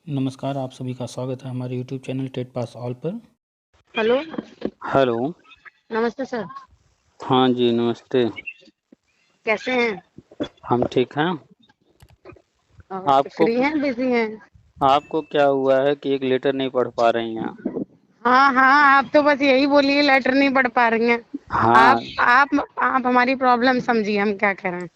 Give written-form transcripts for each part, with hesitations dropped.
नमस्कार, आप सभी का स्वागत है हमारे YouTube channel TET pass all पर। हेलो। हेलो। नमस्ते सर। हाँ जी, नमस्ते। कैसे हैं? हम ठीक हैं। और आपको फ्री हैं, बिजी हैं? आपको क्या हुआ है कि एक लेटर नहीं पढ़ पा रही हैं? हाँ हाँ, आप तो बस यही बोलिए, लेटर नहीं पढ़ पा रही हैं। हाँ। आप हमारी प्रॉब्लम समझिए, हम क्या कह रहे हैं।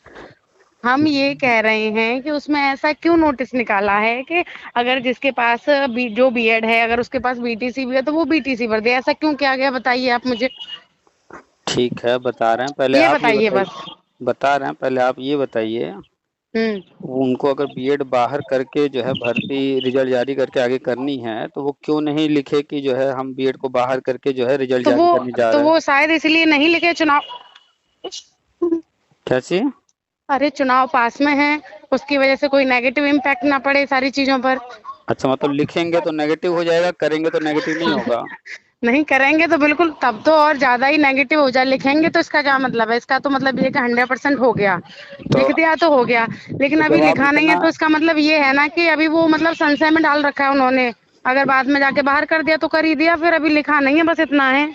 हम ये कह रहे हैं कि उसमें ऐसा क्यों नोटिस निकाला है कि अगर जिसके पास जो बीएड है, अगर उसके पास बीटीसी भी है तो वो बीटीसी भर दे। ऐसा क्यों किया गया, बताइए आप मुझे। ठीक है, बता रहे हैं। पहले ये आप ये बताइए बताइए। बस। बता रहे हैं, पहले आप ये बताइए। हम्म। उनको अगर बीएड बाहर करके जो है भर्ती रिजल्ट जारी करके आगे करनी है तो वो क्यों नहीं लिखे कि जो है हम बीएड को बाहर करके जो है रिजल्ट तो जारी वो करने जा तो रहे हैं? वो शायद इसलिए नहीं लिखे, चुनाव। क्या चीज? अरे चुनाव पास में है, उसकी वजह से कोई नेगेटिव इम्पैक्ट ना पड़े सारी चीजों पर। अच्छा, मतलब लिखेंगे तो नेगेटिव हो जाएगा, करेंगे तो नेगेटिव नहीं होगा? नहीं करेंगे तो बिल्कुल, तब तो और ज्यादा ही नेगेटिव हो जाए। लिखेंगे तो इसका क्या मतलब है? इसका तो मतलब ये कि 100% हो गया। तो लिख दिया तो हो गया, लेकिन अभी जब आप लिखा नहीं है इतना तो इसका मतलब ये है ना कि अभी वो मतलब संशय में डाल रखा है उन्होंने। अगर बाद में जाके बाहर कर दिया तो कर ही दिया, फिर अभी लिखा नहीं है, बस इतना है।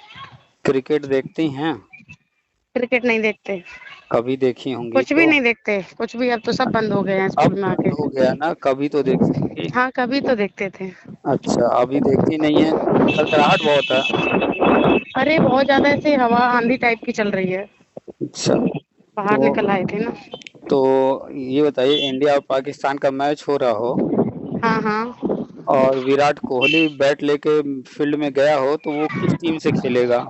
क्रिकेट देखती हैं? क्रिकेट नहीं देखते। कभी देखी होंगी कुछ भी तो। नहीं देखते, कुछ भी। अब तो सब बंद हो गए हैं अब स्कूल में बंद आके। हो गया ना, कभी तो देखती होंगी। हाँ, कभी तो देखते थे। अच्छा, अभी देखती नहीं है। खड़खड़ाहट बहुत है। अरे बहुत ज्यादा ऐसे हवा आंधी टाइप की चल रही है। अच्छा। बाहर तो निकल आए थे ना। तो ये बताइए, इंडिया और पाकिस्तान का मैच हो रहा हो हाँ हाँ। और विराट कोहली बैट लेके फील्ड में गया हो तो वो किस टीम से खेलेगा?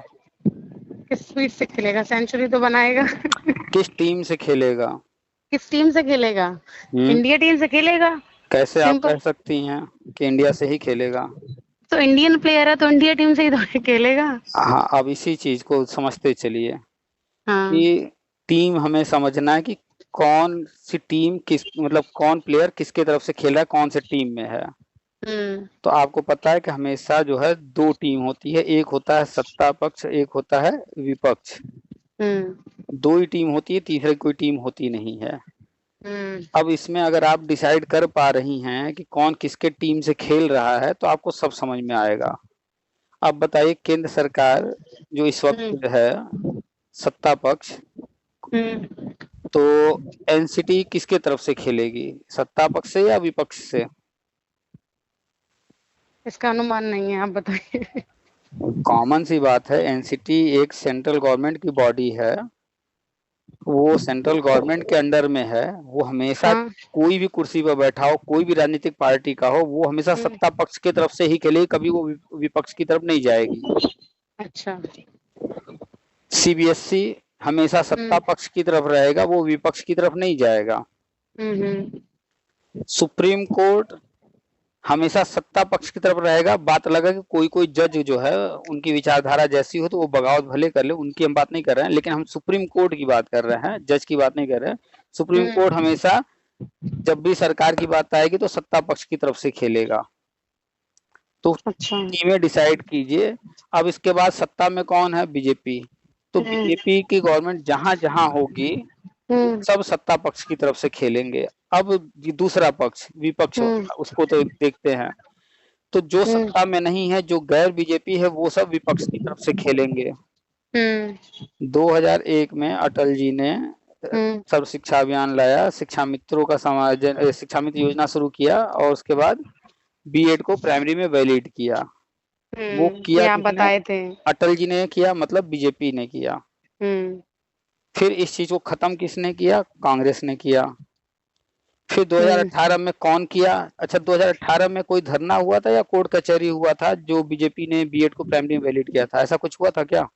किस स्पीड से खेलेगा? सेंचुरी तो बनाएगा। किस टीम से खेलेगा? किस टीम से खेलेगा? हम्म। इंडिया टीम से खेलेगा। कैसे आप सिंपल। कह सकती हैं कि इंडिया से ही खेलेगा? तो इंडियन प्लेयर है तो इंडिया टीम से ही तो खेलेगा। हाँ, अब इसी चीज को समझते चलिए हाँ। कि टीम हमें समझना है कि कौन सी टीम किस मतलब कौन प्लेयर किसके तरफ से खेल रहा है, कौन से टीम में है। हम्म। तो आपको पता है कि हमेशा जो है दो टीम होती है, एक होता है सत्ता पक्ष, एक होता है विपक्ष। हम्म। दो ही टीम होती है, तीसरी कोई टीम होती नहीं है। हम्म। अब इसमें अगर आप डिसाइड कर पा रही हैं कि कौन किसके टीम से खेल रहा है तो आपको सब समझ में आएगा। अब बताइए, केंद्र सरकार जो इस वक्त हम्म। जो है सत्ता पक्ष, हम्म। तो एनसीटी किसके तरफ से खेलेगी, सत्ता पक्ष से या विपक्ष से? इसका अनुमान नहीं है, आप बताइए। कॉमन सी बात है, एनसीटी एक सेंट्रल गवर्नमेंट की बॉडी है। वो सेंट्रल गवर्नमेंट के अंडर में है। वो हमेशा हाँ। कोई भी कुर्सी पर बैठा हो, कोई भी राजनीतिक पार्टी का हो, वो हमेशा हम्म। सत्ता पक्ष की तरफ से ही खेलेगी, कभी वो विपक्ष की तरफ नहीं जाएगी। अच्छा। सीबीएसई हमेशा सत्ता हम्म। पक्ष की तरफ रहेगा, वो विपक्ष की तरफ नहीं जाएगा। हम्म। सुप्रीम कोर्ट हमेशा सत्ता पक्ष की तरफ रहेगा। बात अलग है कि कोई कोई जज जो है उनकी विचारधारा जैसी हो तो वो बगावत भले कर ले, उनकी हम बात नहीं कर रहे हैं, लेकिन हम सुप्रीम कोर्ट की बात कर रहे हैं, जज की बात नहीं कर रहे हैं। सुप्रीम हम्म। कोर्ट हमेशा जब भी सरकार की बात आएगी तो सत्ता पक्ष की तरफ से खेलेगा। तो अच्छा। टीमें डिसाइड कीजिए। अब इसके बाद सत्ता में कौन है? बीजेपी। तो हम्म। बीजेपी की गवर्नमेंट जहां जहां होगी हम्म। सब सत्ता पक्ष की तरफ से खेलेंगे। अब ये दूसरा पक्ष विपक्ष हम्म। होगा, उसको तो देखते हैं। तो जो हम्म। सत्ता में नहीं है, जो गैर बीजेपी है, वो सब विपक्ष की तरफ से खेलेंगे। हम्म। 2001 में अटल जी ने हम्म। सर्व शिक्षा अभियान लाया, शिक्षा मित्रों का समाजन शिक्षा मित्र योजना शुरू किया और उसके बाद बीएड को प्राइमरी में वैलिड किया। वो ये किया आप किसने? बताए थे। अटल जी ने किया, मतलब बीजेपी ने किया। हम्म। फिर इस चीज को खत्म किसने किया? कांग्रेस ने किया। फिर हम्म। 2018 में कौन किया? अच्छा, 2018 में कोई धरना हुआ था या कोर्ट कचहरी हुआ था जो बीजेपी ने बीएड को प्राइमरी में वैलिड किया था? ऐसा कुछ हुआ था क्या?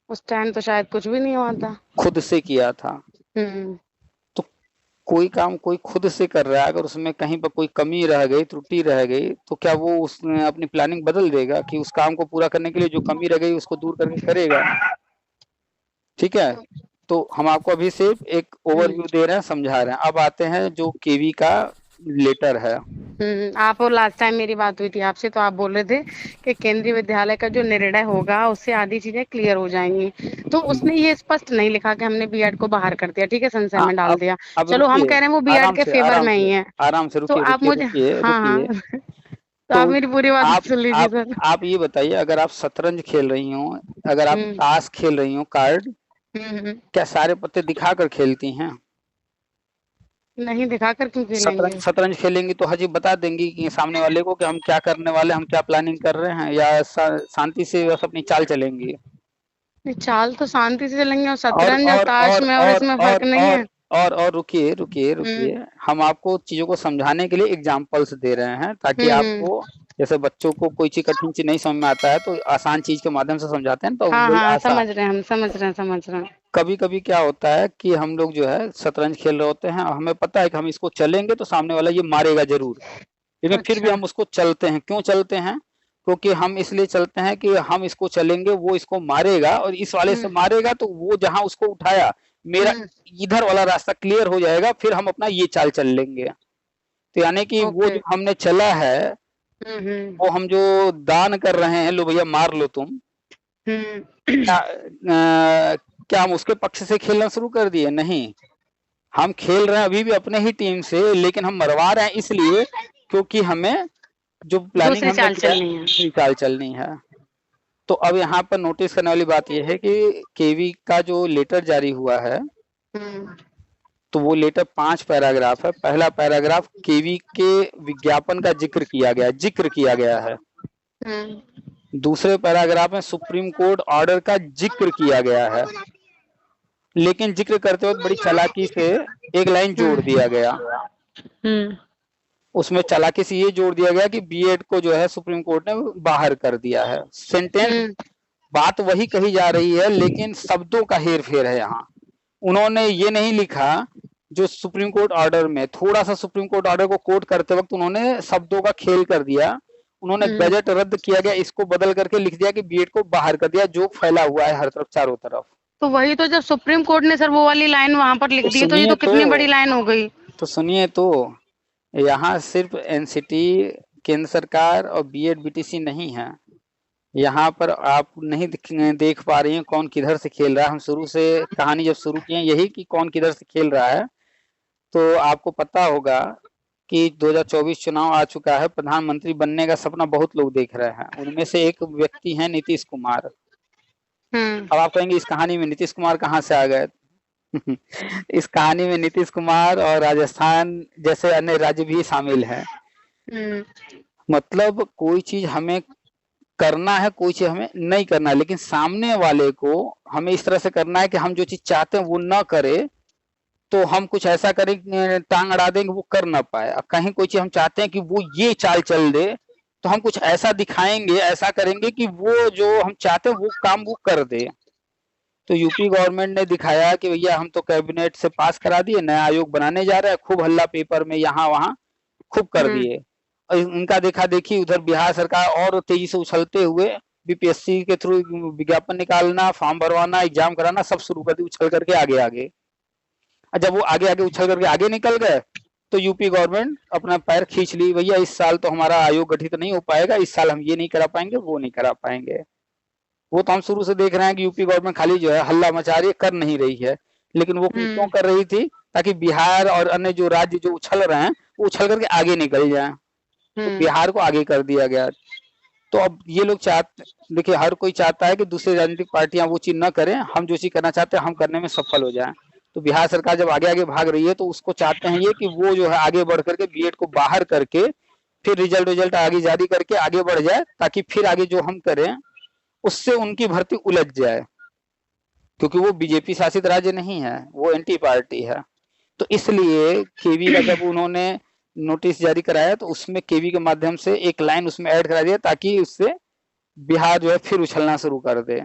उस टाइम तो शायद कुछ भी नहीं हुआ था। खुद से किया था। हम्म। तो कोई काम कोई खुद से कर रहा है, अगर उसमें कहीं पर कोई कमी रह गई, त्रुटि रह गई, तो क्या वो उसने अपनी प्लानिंग बदल देगा कि उस काम को पूरा करने के लिए जो कमी रह गई उसको दूर करके करेगा? ठीक है। तो हम आपको अभी सिर्फ एक हम्म। ओवरव्यू दे रहे हैं, समझा रहे हैं। अब आते हैं जो केवी का लेटर है। आप और लास्ट टाइम मेरी बात हुई थी आपसे, तो आप बोल रहे थे कि केंद्रीय विद्यालय का जो निर्णय होगा उससे आधी चीजें क्लियर हो जाएंगी। तो उसने ये स्पष्ट नहीं लिखा कि हमने बीएड को बाहर कर दिया, ठीक है, संशय हाँ, में डाल दिया। अब चलो हम रुकिए। कह रहे हैं वो बीएड आराम के से फेवर आराम में से ही है। आराम से तो रुकिए आप रुकिए मुझे। रुकिए हाँ रुकिए। हाँ। तो आप तो मेरी पूरी बात आप सुन लीजिए सर। आप ये बताइए, अगर आप शतरंज खेल रही हो, अगर आप हम्म ताश खेल रही हो कार्ड, हम्म। क्या सारे पत्ते दिखाकर खेलती हैं? नहीं, दिखाकर क्यों शतरंज खेलेंगे? शतरंज खेलेंगी तो हजी बता देंगी कि सामने वाले को कि हम क्या करने वाले, हम क्या प्लानिंग कर रहे हैं, या शांति से बस अपनी चाल चलेंगी? नहीं, चाल तो शांति से चलेंगे, और और शतरंज और और ताश और में और और इसमें फर्क और नहीं है। और और रुकिए रुकिए हम्म रुकिए, हम आपको चीजों को समझाने के लिए एग्जांपल्स दे रहे हैं, ताकि हम्म। आपको, जैसे बच्चों को कोई चीज कठिन चीज नहीं समझ में आता है तो आसान चीज के माध्यम से समझाते हैं, तो हाँ वही हाँ, आसान। समझ रहे हैं हम, समझ रहे हैं, समझ रहे हैं। कभी कभी क्या होता है कि हम लोग जो है शतरंज खेल रहे होते हैं, हमें पता है कि हम इसको चलेंगे तो सामने वाला ये मारेगा जरूर, लेकिन फिर भी अच्छा। हम उसको चलते हैं। क्यों चलते हैं? क्योंकि हम इसलिए चलते हैं कि हम इसको चलेंगे, वो इसको मारेगा, और इस वाले से हम्म मारेगा तो वो जहां उसको उठाया, मेरा हम्म। इधर वाला रास्ता क्लियर हो जाएगा, फिर हम अपना ये चाल चल लेंगे। तो यानी कि वो ओके। जो हमने चला है, हम्म। वो हम जो दान कर रहे हैं, लो भैया मार लो तुम, हम्म। क्या क्या हम उसके पक्ष से खेलना शुरू कर दिए? नहीं, हम खेल रहे हैं अभी भी अपने ही टीम से, लेकिन हम मरवा रहे हैं इसलिए क्योंकि हमें जो प्लानिंग दूसरी हमने चाल किया है, चलनी है। दूसरी चाल चलनी है। तो अब यहाँ पर नोटिस करने वाली बात यह है कि केवी का जो लेटर जारी हुआ है, हम्म तो वो लेटर 5 पैराग्राफ है। पहला पैराग्राफ केवी के विज्ञापन का जिक्र किया गया है। हम्म। दूसरे पैराग्राफ में सुप्रीम कोर्ट ऑर्डर का जिक्र किया गया है, लेकिन जिक्र करते वक्त बड़ी चालाकी से एक लाइन जोड़ दिया गया। हम्म उसमें चालाकी से ये जोड़ दिया गया कि बीएड को जो है सुप्रीम कोर्ट ने बाहर कर दिया है। सेंटेंस, हम्म बात वही कही जा रही है, लेकिन शब्दों का हेर फेर है यहाँ। उन्होंने ये नहीं लिखा जो सुप्रीम कोर्ट ऑर्डर में, थोड़ा सा सुप्रीम कोर्ट ऑर्डर को कोट करते वक्त उन्होंने शब्दों का खेल कर दिया। उन्होंने गजट रद्द किया गया, इसको बदल करके लिख दिया कि बीएड को बाहर कर दिया, जो फैला हुआ है हर तरफ, चारों तरफ। तो वही तो, जब सुप्रीम कोर्ट ने सर वो वाली लाइन वहां पर लिख तो दी, तो ये सुनिए तो कितनी बड़ी लाइन हो गई। तो सुनिए तो, यहाँ सिर्फ एनसीटी, केंद्र सरकार और बीएड बीटीसी नहीं है। यहाँ पर आप नहीं देख पा रही हैं कौन किधर से खेल रहा है। हम शुरू से कहानी जब शुरू किए यही कि कौन किधर से खेल रहा है, तो आपको पता होगा कि 2024 चुनाव आ चुका है, प्रधानमंत्री बनने का सपना बहुत लोग देख रहे हैं। उनमें से एक व्यक्ति है नीतीश कुमार। अब आप कहेंगे इस कहानी में नीतीश कुमार कहाँ से आ गए? इस कहानी में नीतीश कुमार और राजस्थान जैसे अन्य राज्य भी शामिल हैं। मतलब कोई चीज हमें करना है, कोई चीज हमें नहीं करना है, लेकिन सामने वाले को हमें इस तरह से करना है कि हम जो चीज चाहते हैं वो ना करे, तो हम कुछ ऐसा करें, टांग अड़ा देंगे वो कर ना पाए। अब कहीं कोई चीज हम चाहते हैं कि वो ये चाल चल दे, तो हम कुछ ऐसा दिखाएंगे, ऐसा करेंगे कि वो जो हम चाहते हैं वो काम वो कर दे। तो यूपी गवर्नमेंट ने दिखाया कि भैया हम तो कैबिनेट से पास करा दिए, नया आयोग बनाने जा रहे हैं, खूब हल्ला पेपर में यहाँ वहां खूब कर दिए। और उनका देखा देखी उधर बिहार सरकार और तेजी से उछलते हुए बीपीएससी के थ्रू विज्ञापन निकालना, फॉर्म भरवाना, एग्जाम कराना सब शुरू कर दी, उछल करके आगे आगे। जब वो आगे आगे उछल करके आगे निकल गए, तो यूपी गवर्नमेंट अपना पैर खींच ली, भैया इस साल तो हमारा आयोग गठित नहीं हो पाएगा, इस साल हम ये नहीं करा पाएंगे, वो नहीं करा पाएंगे। वो तो हम शुरू से देख रहे हैं कि यूपी गवर्नमेंट खाली जो है हल्ला मचा रही है, कर नहीं रही है। लेकिन वो क्यों कर रही थी? ताकि बिहार और अन्य जो राज्य जो उछल रहे हैं वो उछल करके आगे निकल जाए। तो बिहार को आगे कर दिया गया। तो अब ये लोग चाहते, देखिए हर कोई चाहता है कि दूसरी राजनीतिक पार्टियां वो चीज न करें, हम जो चीज करना चाहते हैं हम करने में सफल हो जाएं। तो बिहार सरकार जब आगे आगे भाग रही है तो उसको चाहते हैं ये कि वो जो है आगे बढ़ करके बीएड को बाहर करके फिर रिजल्ट आगे जारी करके आगे बढ़ जाए, ताकि फिर आगे जो हम करें उससे उनकी भर्ती उलझ जाए, क्योंकि वो बीजेपी शासित राज्य नहीं है, वो एंटी पार्टी है। तो इसलिए केवी का जब उन्होंने नोटिस जारी कराया तो उसमें केवी के माध्यम से एक लाइन उसमें ऐड करा दिया, ताकि उससे बिहार जो है फिर उछलना शुरू कर दे।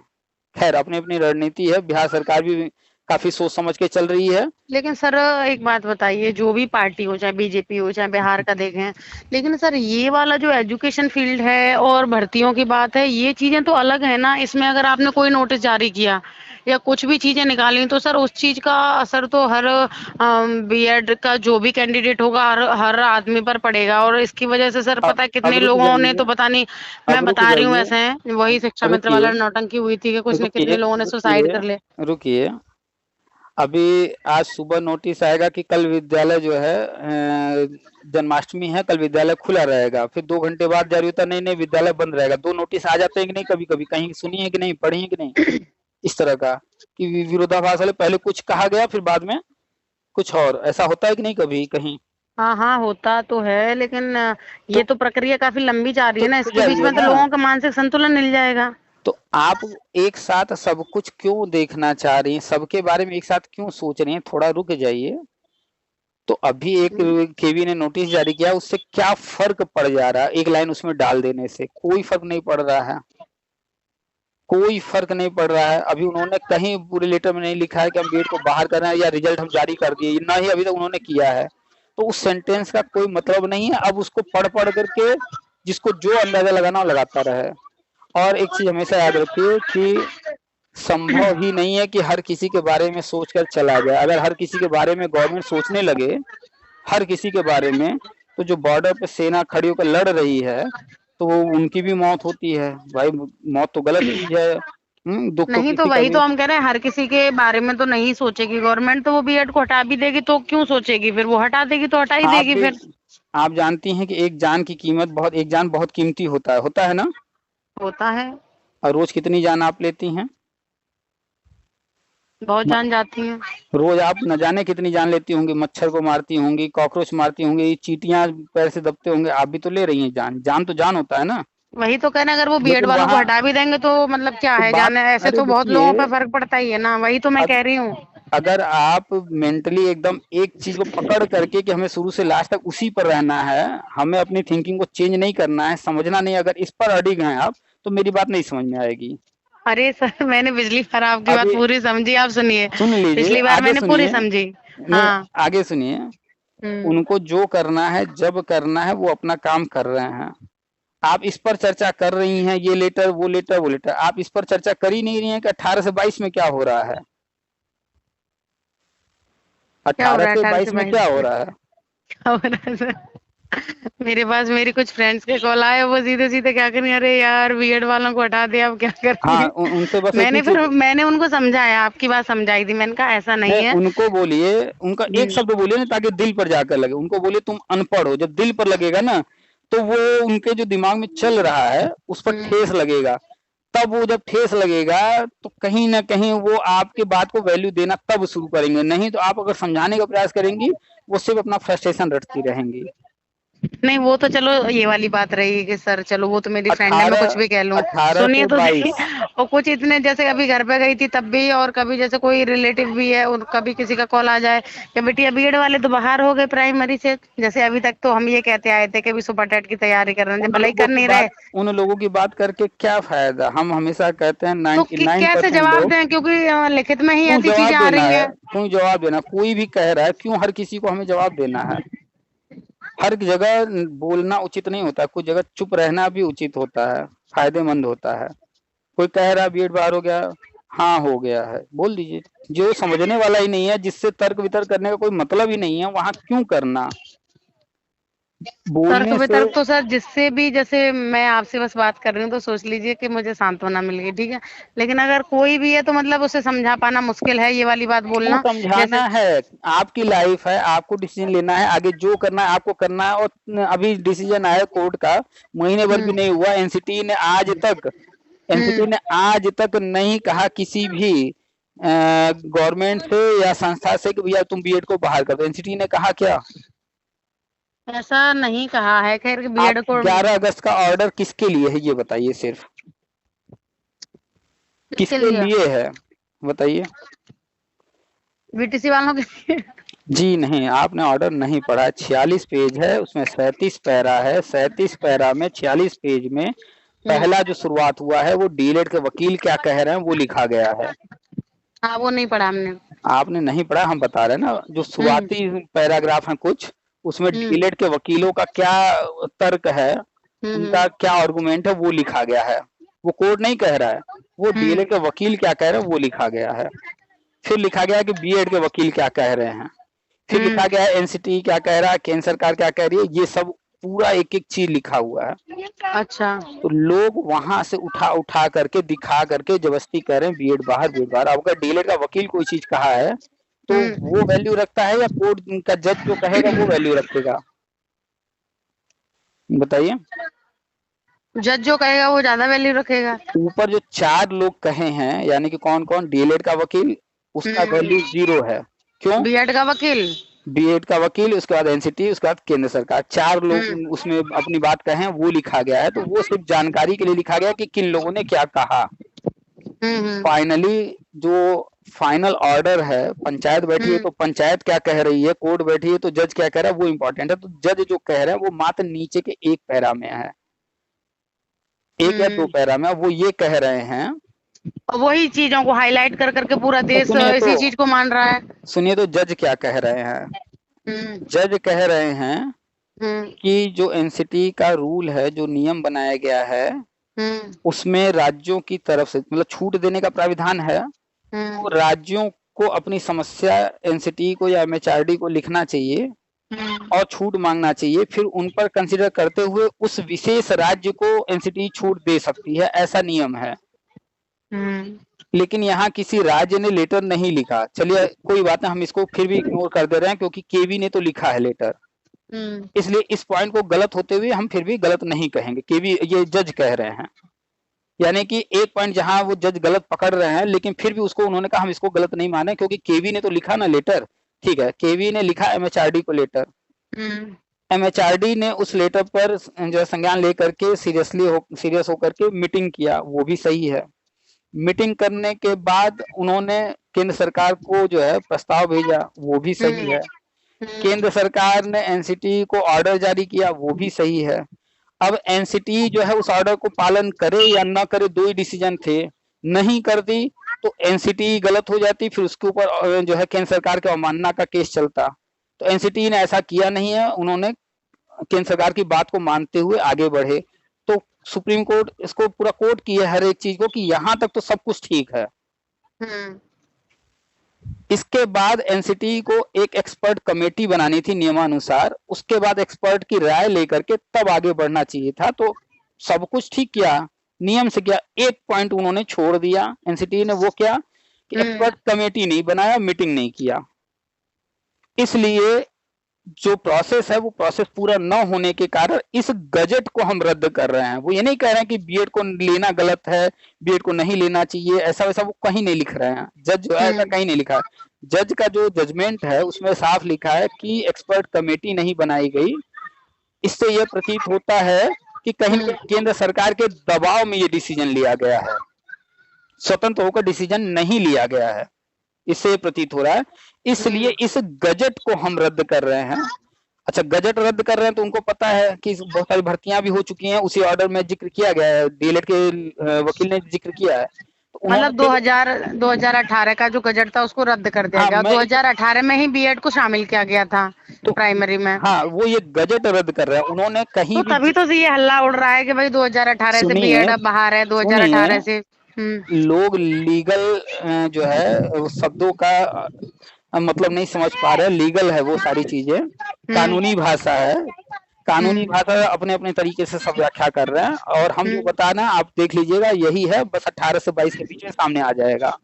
खैर अपनी अपनी रणनीति है, बिहार सरकार भी काफी सोच समझ के चल रही है। लेकिन सर एक बात बताइए, जो भी पार्टी हो, चाहे बीजेपी हो, चाहे बिहार का देखें, लेकिन सर ये वाला जो एजुकेशन फील्ड है और भर्तियों की बात है, ये चीजें तो अलग है ना। इसमें अगर आपने कोई नोटिस जारी किया या कुछ भी चीजें निकाली, तो सर उस चीज का असर तो हर बीएड का जो भी कैंडिडेट होगा हर आदमी पर पड़ेगा। और इसकी वजह से सर पता है कितने लोगों ने, तो पता नहीं, मैं बता रही हूँ ऐसे वही शिक्षा मित्र वाला नौटंकी हुई थी कि कुछ ने कितने लोगों ने सुसाइड कर ले। रुकिए, अभी आज सुबह नोटिस आएगा कि कल विद्यालय जो है जन्माष्टमी है, कल विद्यालय खुला रहेगा, फिर 2 घंटे बाद जारी होता नहीं नहीं विद्यालय बंद रहेगा। 2 नोटिस आ जाते हैं कि नहीं, कभी कभी कहीं सुनी है कि नहीं, पढ़ी है कि नहीं, इस तरह का कि विरोधाभास वाले, पहले कुछ कहा गया फिर बाद में कुछ और, ऐसा होता है कि नहीं कभी कहीं? हाँ हाँ, होता तो है, लेकिन ये तो प्रक्रिया काफी लंबी जा रही है ना, इसके बीच जाइए में तो ना, लोगों का मानसिक संतुलन हिल जाएगा। तो आप एक साथ सब कुछ क्यों देखना चाह रही हैं, सबके बारे में एक साथ क्यों सोच रही हैं, थोड़ा रुक जाइए। तो अभी एक केवी ने नोटिस जारी किया, उससे क्या फर्क पड़ जा रहा है, एक लाइन उसमें डाल देने से कोई फर्क नहीं पड़ रहा है, कोई फर्क नहीं पड़ रहा है। अभी उन्होंने कहीं पूरे लेटर में नहीं लिखा है कि हम बीएड को बाहर कर रहे हैं या रिजल्ट हम जारी कर दिए, ना ही अभी तक उन्होंने किया है। तो उस सेंटेंस का कोई मतलब नहीं है। अब उसको पढ़ पढ़ करके जिसको जो अंदाजा लगाना वो लगाता रहे। और एक चीज हमेशा याद रखिए कि संभव ही नहीं है कि हर किसी के बारे में सोचकर चला जाए। अगर हर किसी के बारे में गवर्नमेंट सोचने लगे, हर किसी के बारे में, तो जो बॉर्डर पे सेना खड़ी होकर लड़ रही है तो वो उनकी भी मौत होती है। भाई मौत तो गलत चीज है। दुख तो नहीं तो किसी का वही भी। तो हम कह रहे हैं, हर किसी के बारे में तो नहीं सोचेगी गवर्नमेंट, तो वो बीएड को हटा भी देगी तो क्यों सोचेगी, फिर वो हटा देगी तो हटा ही आप देगी भी फिर। आप जानती हैं कि एक जान की कीमत बहुत, एक जान बहुत कीमती होता है ना। होता है। और रोज कितनी जान आप लेती हैं? बहुत जान जाती हैं। रोज आप न जाने कितनी जान लेती होंगी, मच्छर को मारती होंगी, कॉकरोच मारती होंगी, चींटियां पैर से दबते होंगे, आप भी तो ले रही हैं जान। जान तो जान होता है ना। वही तो कहना, अगर वो बीएड लेकिन वालों को वहाँ हटा भी देंगे तो मतलब क्या तो है, बात, जाने ऐसे अरे तो बहुत लोगों देखिए, पे फर्क पड़ता ही है ना, वही तो मैं कह रही हूँ। अगर आप मेंटली एकदम एक चीज को पकड़ करके कि हमें शुरू से लास्ट तक उसी पर रहना है, हमें अपनी थिंकिंग को चेंज नहीं करना है, समझना नहीं, अगर इस पर अडिग हैं आप, तो मेरी बात नहीं समझ में आएगी। अरे सर, मैंने पिछली बार आपकी बात अभी पूरी समझी, आप सुनिए। सुन लीजिए, पिछली बार आगे मैंने पूरी सुनिए, समझी। नहीं हाँ। आगे सुनिए। हम्म। उनको जो करना है जब करना है वो अपना काम कर रहे हैं। आप इस पर चर्चा कर रही हैं, ये लेटर वो लेटर वो लेटर, आप इस पर चर्चा कर ही नहीं रही हैं कि 18 से 22 में क्या हो रहा है। क्या हो 18 रहा है से 18 से 22 में 22? क्या हो रहा है? क्या हो रहा है सर? मेरे पास मेरी कुछ फ्रेंड्स के कॉल आए, वो सीधे सीधे क्या करें, अरे यार बीएड वालों को हटा दिया, अब क्या हाँ, करें। उनसे बस एक ही मैंने चीज, फिर मैंने उनको समझाया, आपकी बात समझाई थी, मैंने कहा ऐसा नहीं नहीं है। उनको बोलिए, उनका एक हम्म। शब्द बोलिए ना ताकि दिल पर जाकर लगे। उनको बोलिए तुम अनपढ़ हो, जब दिल पर लगेगा ना तो वो उनके जो दिमाग में चल रहा है उस पर ठेस लगेगा। तब वो जब ठेस लगेगा तो कहीं ना कहीं वो आपकी बात को वैल्यू देना तब शुरू करेंगे। नहीं तो आप अगर समझाने का प्रयास करेंगी, वो सिर्फ अपना फ्रस्ट्रेशन रटती रहेंगी। नहीं, वो तो चलो ये वाली बात रही कि सर चलो वो तो मेरी फ्रेंड है, मैं 18 कुछ भी कह लूं। 18 सुनिए से तो सही। 22 और कुछ इतने, जैसे अभी घर पे गई थी तब भी, और कभी जैसे कोई रिलेटिव भी है और कभी किसी का कॉल आ जाए कि बेटी बीएड वाले तो बाहर हो गए प्राइमरी से, जैसे अभी तक तो हम ये कहते आए थे कि अभी सुपर टेट की तैयारी कर रहे हैं, भले ही कर नहीं रहे। उन लोगों की बात करके क्या फायदा। हम हमेशा कहते हैं तो 99% कैसे जवाब लोग, दें, क्योंकि लिखित में ही क्यों ऐसी जवाब चीजें आ देना रही है, हैं। क्यों जवाब देना, कोई भी कह रहा है, क्यों हर किसी को हमें जवाब देना है। हर जगह बोलना उचित नहीं होता, कुछ जगह चुप रहना भी उचित होता है, फायदेमंद होता है। कोई कह रहा है बीएड बाहर हो गया, हाँ हो गया है, बोल दीजिए। जो समझने वाला ही नहीं है, जिससे तर्क वितर्क करने का कोई मतलब ही नहीं है, वहां क्यों करना। तर्क बोलने से वितर्क तो सर जिससे भी, जैसे मैं आपसे बस बात कर रही हूँ तो सोच लीजिए कि मुझे सांत्वना मिल गई, ठीक है। लेकिन अगर कोई भी है तो मतलब उसे समझा पाना मुश्किल है, ये वाली बात क्यों बोलना। समझाना जैसे है, आपकी लाइफ है, आपको डिसीजन लेना है, आगे जो करना है आपको करना है। और अभी डिसीजन आया कोर्ट का, महीने भर भी हम्म। नहीं हुआ, एनसीटी ने हम्म। आज तक नहीं कहा किसी भी गवर्नमेंट से या संस्था से कि भैया तुम बीएड को बाहर कर दो। एनसीटी ने कहा क्या? ऐसा नहीं कहा है, खैर आप बीएड को 11 अगस्त का ऑर्डर किसके लिए है ये बताइए, सिर्फ किसके किसके लिए, लिए है बताइए। बीटीसी वालों के लिए। जी नहीं, आपने ऑर्डर नहीं पढ़ा। 46 पेज है, उसमें 37 पैरा है। 37 पैरा में 46 पेज में पहला जो शुरुआत हुआ है वो डीएलएड के वकील क्या कह रहे हैं वो लिखा गया है। हाँ, वो नहीं पढ़ा हमने। आपने नहीं पढ़ा, हम बता रहे हैं ना। जो हम्म। शुरुआती पैराग्राफ है कुछ, उसमें हम्म। डीएलएड के वकीलों का क्या तर्क है, उनका क्या आर्गुमेंट है वो लिखा गया है। वो कोर्ट नहीं कह रहा है, वो डीएलएड के वकील क्या कह रहे हैं वो लिखा गया है। फिर लिखा गया है कि बीएड के वकील क्या कह रहे हैं। फिर लिखा गया है एनसीटी क्या कह रहा है, केंद्र सरकार क्या कह रही है, ये सब पूरा एक एक चीज लिखा हुआ है। अच्छा। तो लोग वहां से उठा उठा करके दिखा करके जबरदस्ती कह रहे हैं बीएड बाहर बीएड बाहर। अब अगर डीएलएड का वकील कोई चीज कहा है तो वो वैल्यू रखता है या कोर्ट का जज जो कहेगा वो वैल्यू रखेगा? बताइए। जज जो कहेगा वो ज्यादा वैल्यू रखेगा। ऊपर जो 4 लोग कहे हैं, यानी कि कौन कौन? डीएलएड का वकील, उसका वैल्यू 0 है। क्यों? बीएड का वकील, बीएड का वकील, उसके बाद एनसीटी, उसके बाद केंद्र सरकार, 4 लोग उसमें अपनी बात कहें, वो लिखा गया है। तो वो सिर्फ जानकारी के लिए लिखा गया कि किन लोगों ने क्या कहा। फाइनली जो फाइनल ऑर्डर है, पंचायत बैठी है तो पंचायत क्या कह रही है, कोर्ट बैठी है तो जज क्या कह रहा है, वो इम्पोर्टेंट है। तो जज जो कह रहा है वो मात्र नीचे के 1 पैरा में है, 1 या 2 पैरा में। वो ये कह रहे हैं, वही चीजों को हाईलाइट कर करके पूरा देश इसी चीज को मान रहा है। सुनिए तो जज क्या कह रहे हैं। जज कह रहे हैं कि जो एनसीटी का रूल है, जो नियम बनाया गया है, उसमें राज्यों की तरफ से मतलब छूट देने का प्राविधान है। तो राज्यों को अपनी समस्या एनसीटी को या एमएचआरडी को लिखना चाहिए और छूट मांगना चाहिए, फिर उन पर कंसीडर करते हुए उस विशेष राज्य को एनसीटी छूट दे सकती है, ऐसा नियम है। लेकिन यहाँ किसी राज्य ने लेटर नहीं लिखा। चलिए कोई बात नहीं, हम इसको फिर भी इग्नोर कर दे रहे हैं क्योंकि केवी ने तो लिखा है लेटर, इसलिए इस पॉइंट को गलत होते हुए हम फिर भी गलत नहीं कहेंगे। केवी ये जज कह रहे हैं, यानी कि एक पॉइंट जहां वो जज गलत पकड़ रहे हैं, लेकिन फिर भी उसको उन्होंने कहा हम इसको गलत नहीं माने क्योंकि केवी ने तो लिखा ना लेटर। ठीक है, केवी ने लिखा एमएचआरडी को लेटर, एमएचआरडी ने उस लेटर पर जो है संज्ञान लेकर के सीरियस होकर के मीटिंग किया, वो भी सही है। मीटिंग करने के बाद उन्होंने केंद्र सरकार को जो है प्रस्ताव भेजा, वो भी सही है। केंद्र सरकार ने एनसीटी को ऑर्डर जारी किया, वो भी सही है। अब एनसीटी जो है उस ऑर्डर को पालन करे या ना करे, 2 ही डिसीजन थे। नहीं कर दी तो एनसीटी गलत हो जाती, फिर उसके ऊपर जो है केंद्र सरकार के अवमानना का केस चलता। तो एनसीटी ने ऐसा किया नहीं है, उन्होंने केंद्र सरकार की बात को मानते हुए आगे बढ़े। तो सुप्रीम कोर्ट इसको पूरा कोर्ट की है हर एक चीज को कि यहाँ तक तो सब कुछ ठीक है। इसके बाद एनसीटी को एक एक्सपर्ट कमेटी बनानी थी नियमानुसार, उसके बाद एक्सपर्ट की राय लेकर के तब आगे बढ़ना चाहिए था। तो सब कुछ ठीक किया, नियम से किया, एक पॉइंट उन्होंने छोड़ दिया एनसीटी ने, वो क्या कि एक्सपर्ट कमेटी नहीं बनाया, मीटिंग नहीं किया। इसलिए जो प्रोसेस है वो प्रोसेस पूरा न होने के कारण इस गजट को हम रद्द कर रहे हैं। वो ये नहीं कह रहे हैं कि बीएड को लेना गलत है, बीएड को नहीं लेना चाहिए, ऐसा वैसा वो कहीं नहीं लिख रहे हैं। जज जो है ऐसा कहीं नहीं लिखा है। जज का जो जजमेंट है उसमें साफ लिखा है कि एक्सपर्ट कमेटी नहीं बनाई गई। इससे यह प्रतीत होता है कि कहीं केंद्र सरकार के दबाव में ये डिसीजन लिया गया है, स्वतंत्र होकर डिसीजन नहीं लिया गया है, इससे प्रतीत हो रहा है। इसलिए इस गजट को हम रद्द कर रहे हैं। अच्छा, गजट रद्द कर रहे हैं तो उनको पता है कि बहुत सारी भर्तियां भी हो चुकी हैं, उसी ऑर्डर में जिक्र किया गया है, डीएलएड के वकील ने जिक्र किया है। तो मतलब 2018 का जो गजट था उसको रद्द कर दिया गया। 2018 में ही बीएड को शामिल किया गया था तो प्राइमरी में। हाँ, वो ये गजट रद्द कर रहा है उन्होंने कहीं तो तभी तो ये हल्ला उड़ रहा है कि भाई 2018 से बीएड अब बाहर है, 2018 से लोग लीगल जो है शब्दों का मतलब नहीं समझ पा रहे। लीगल है वो सारी चीजें, कानूनी भाषा है, कानूनी भाषा अपने अपने तरीके से सब व्याख्या कर रहे हैं। और हम जो बताना आप देख लीजिएगा यही है, बस 18 से 22 के बीच में सामने आ जाएगा।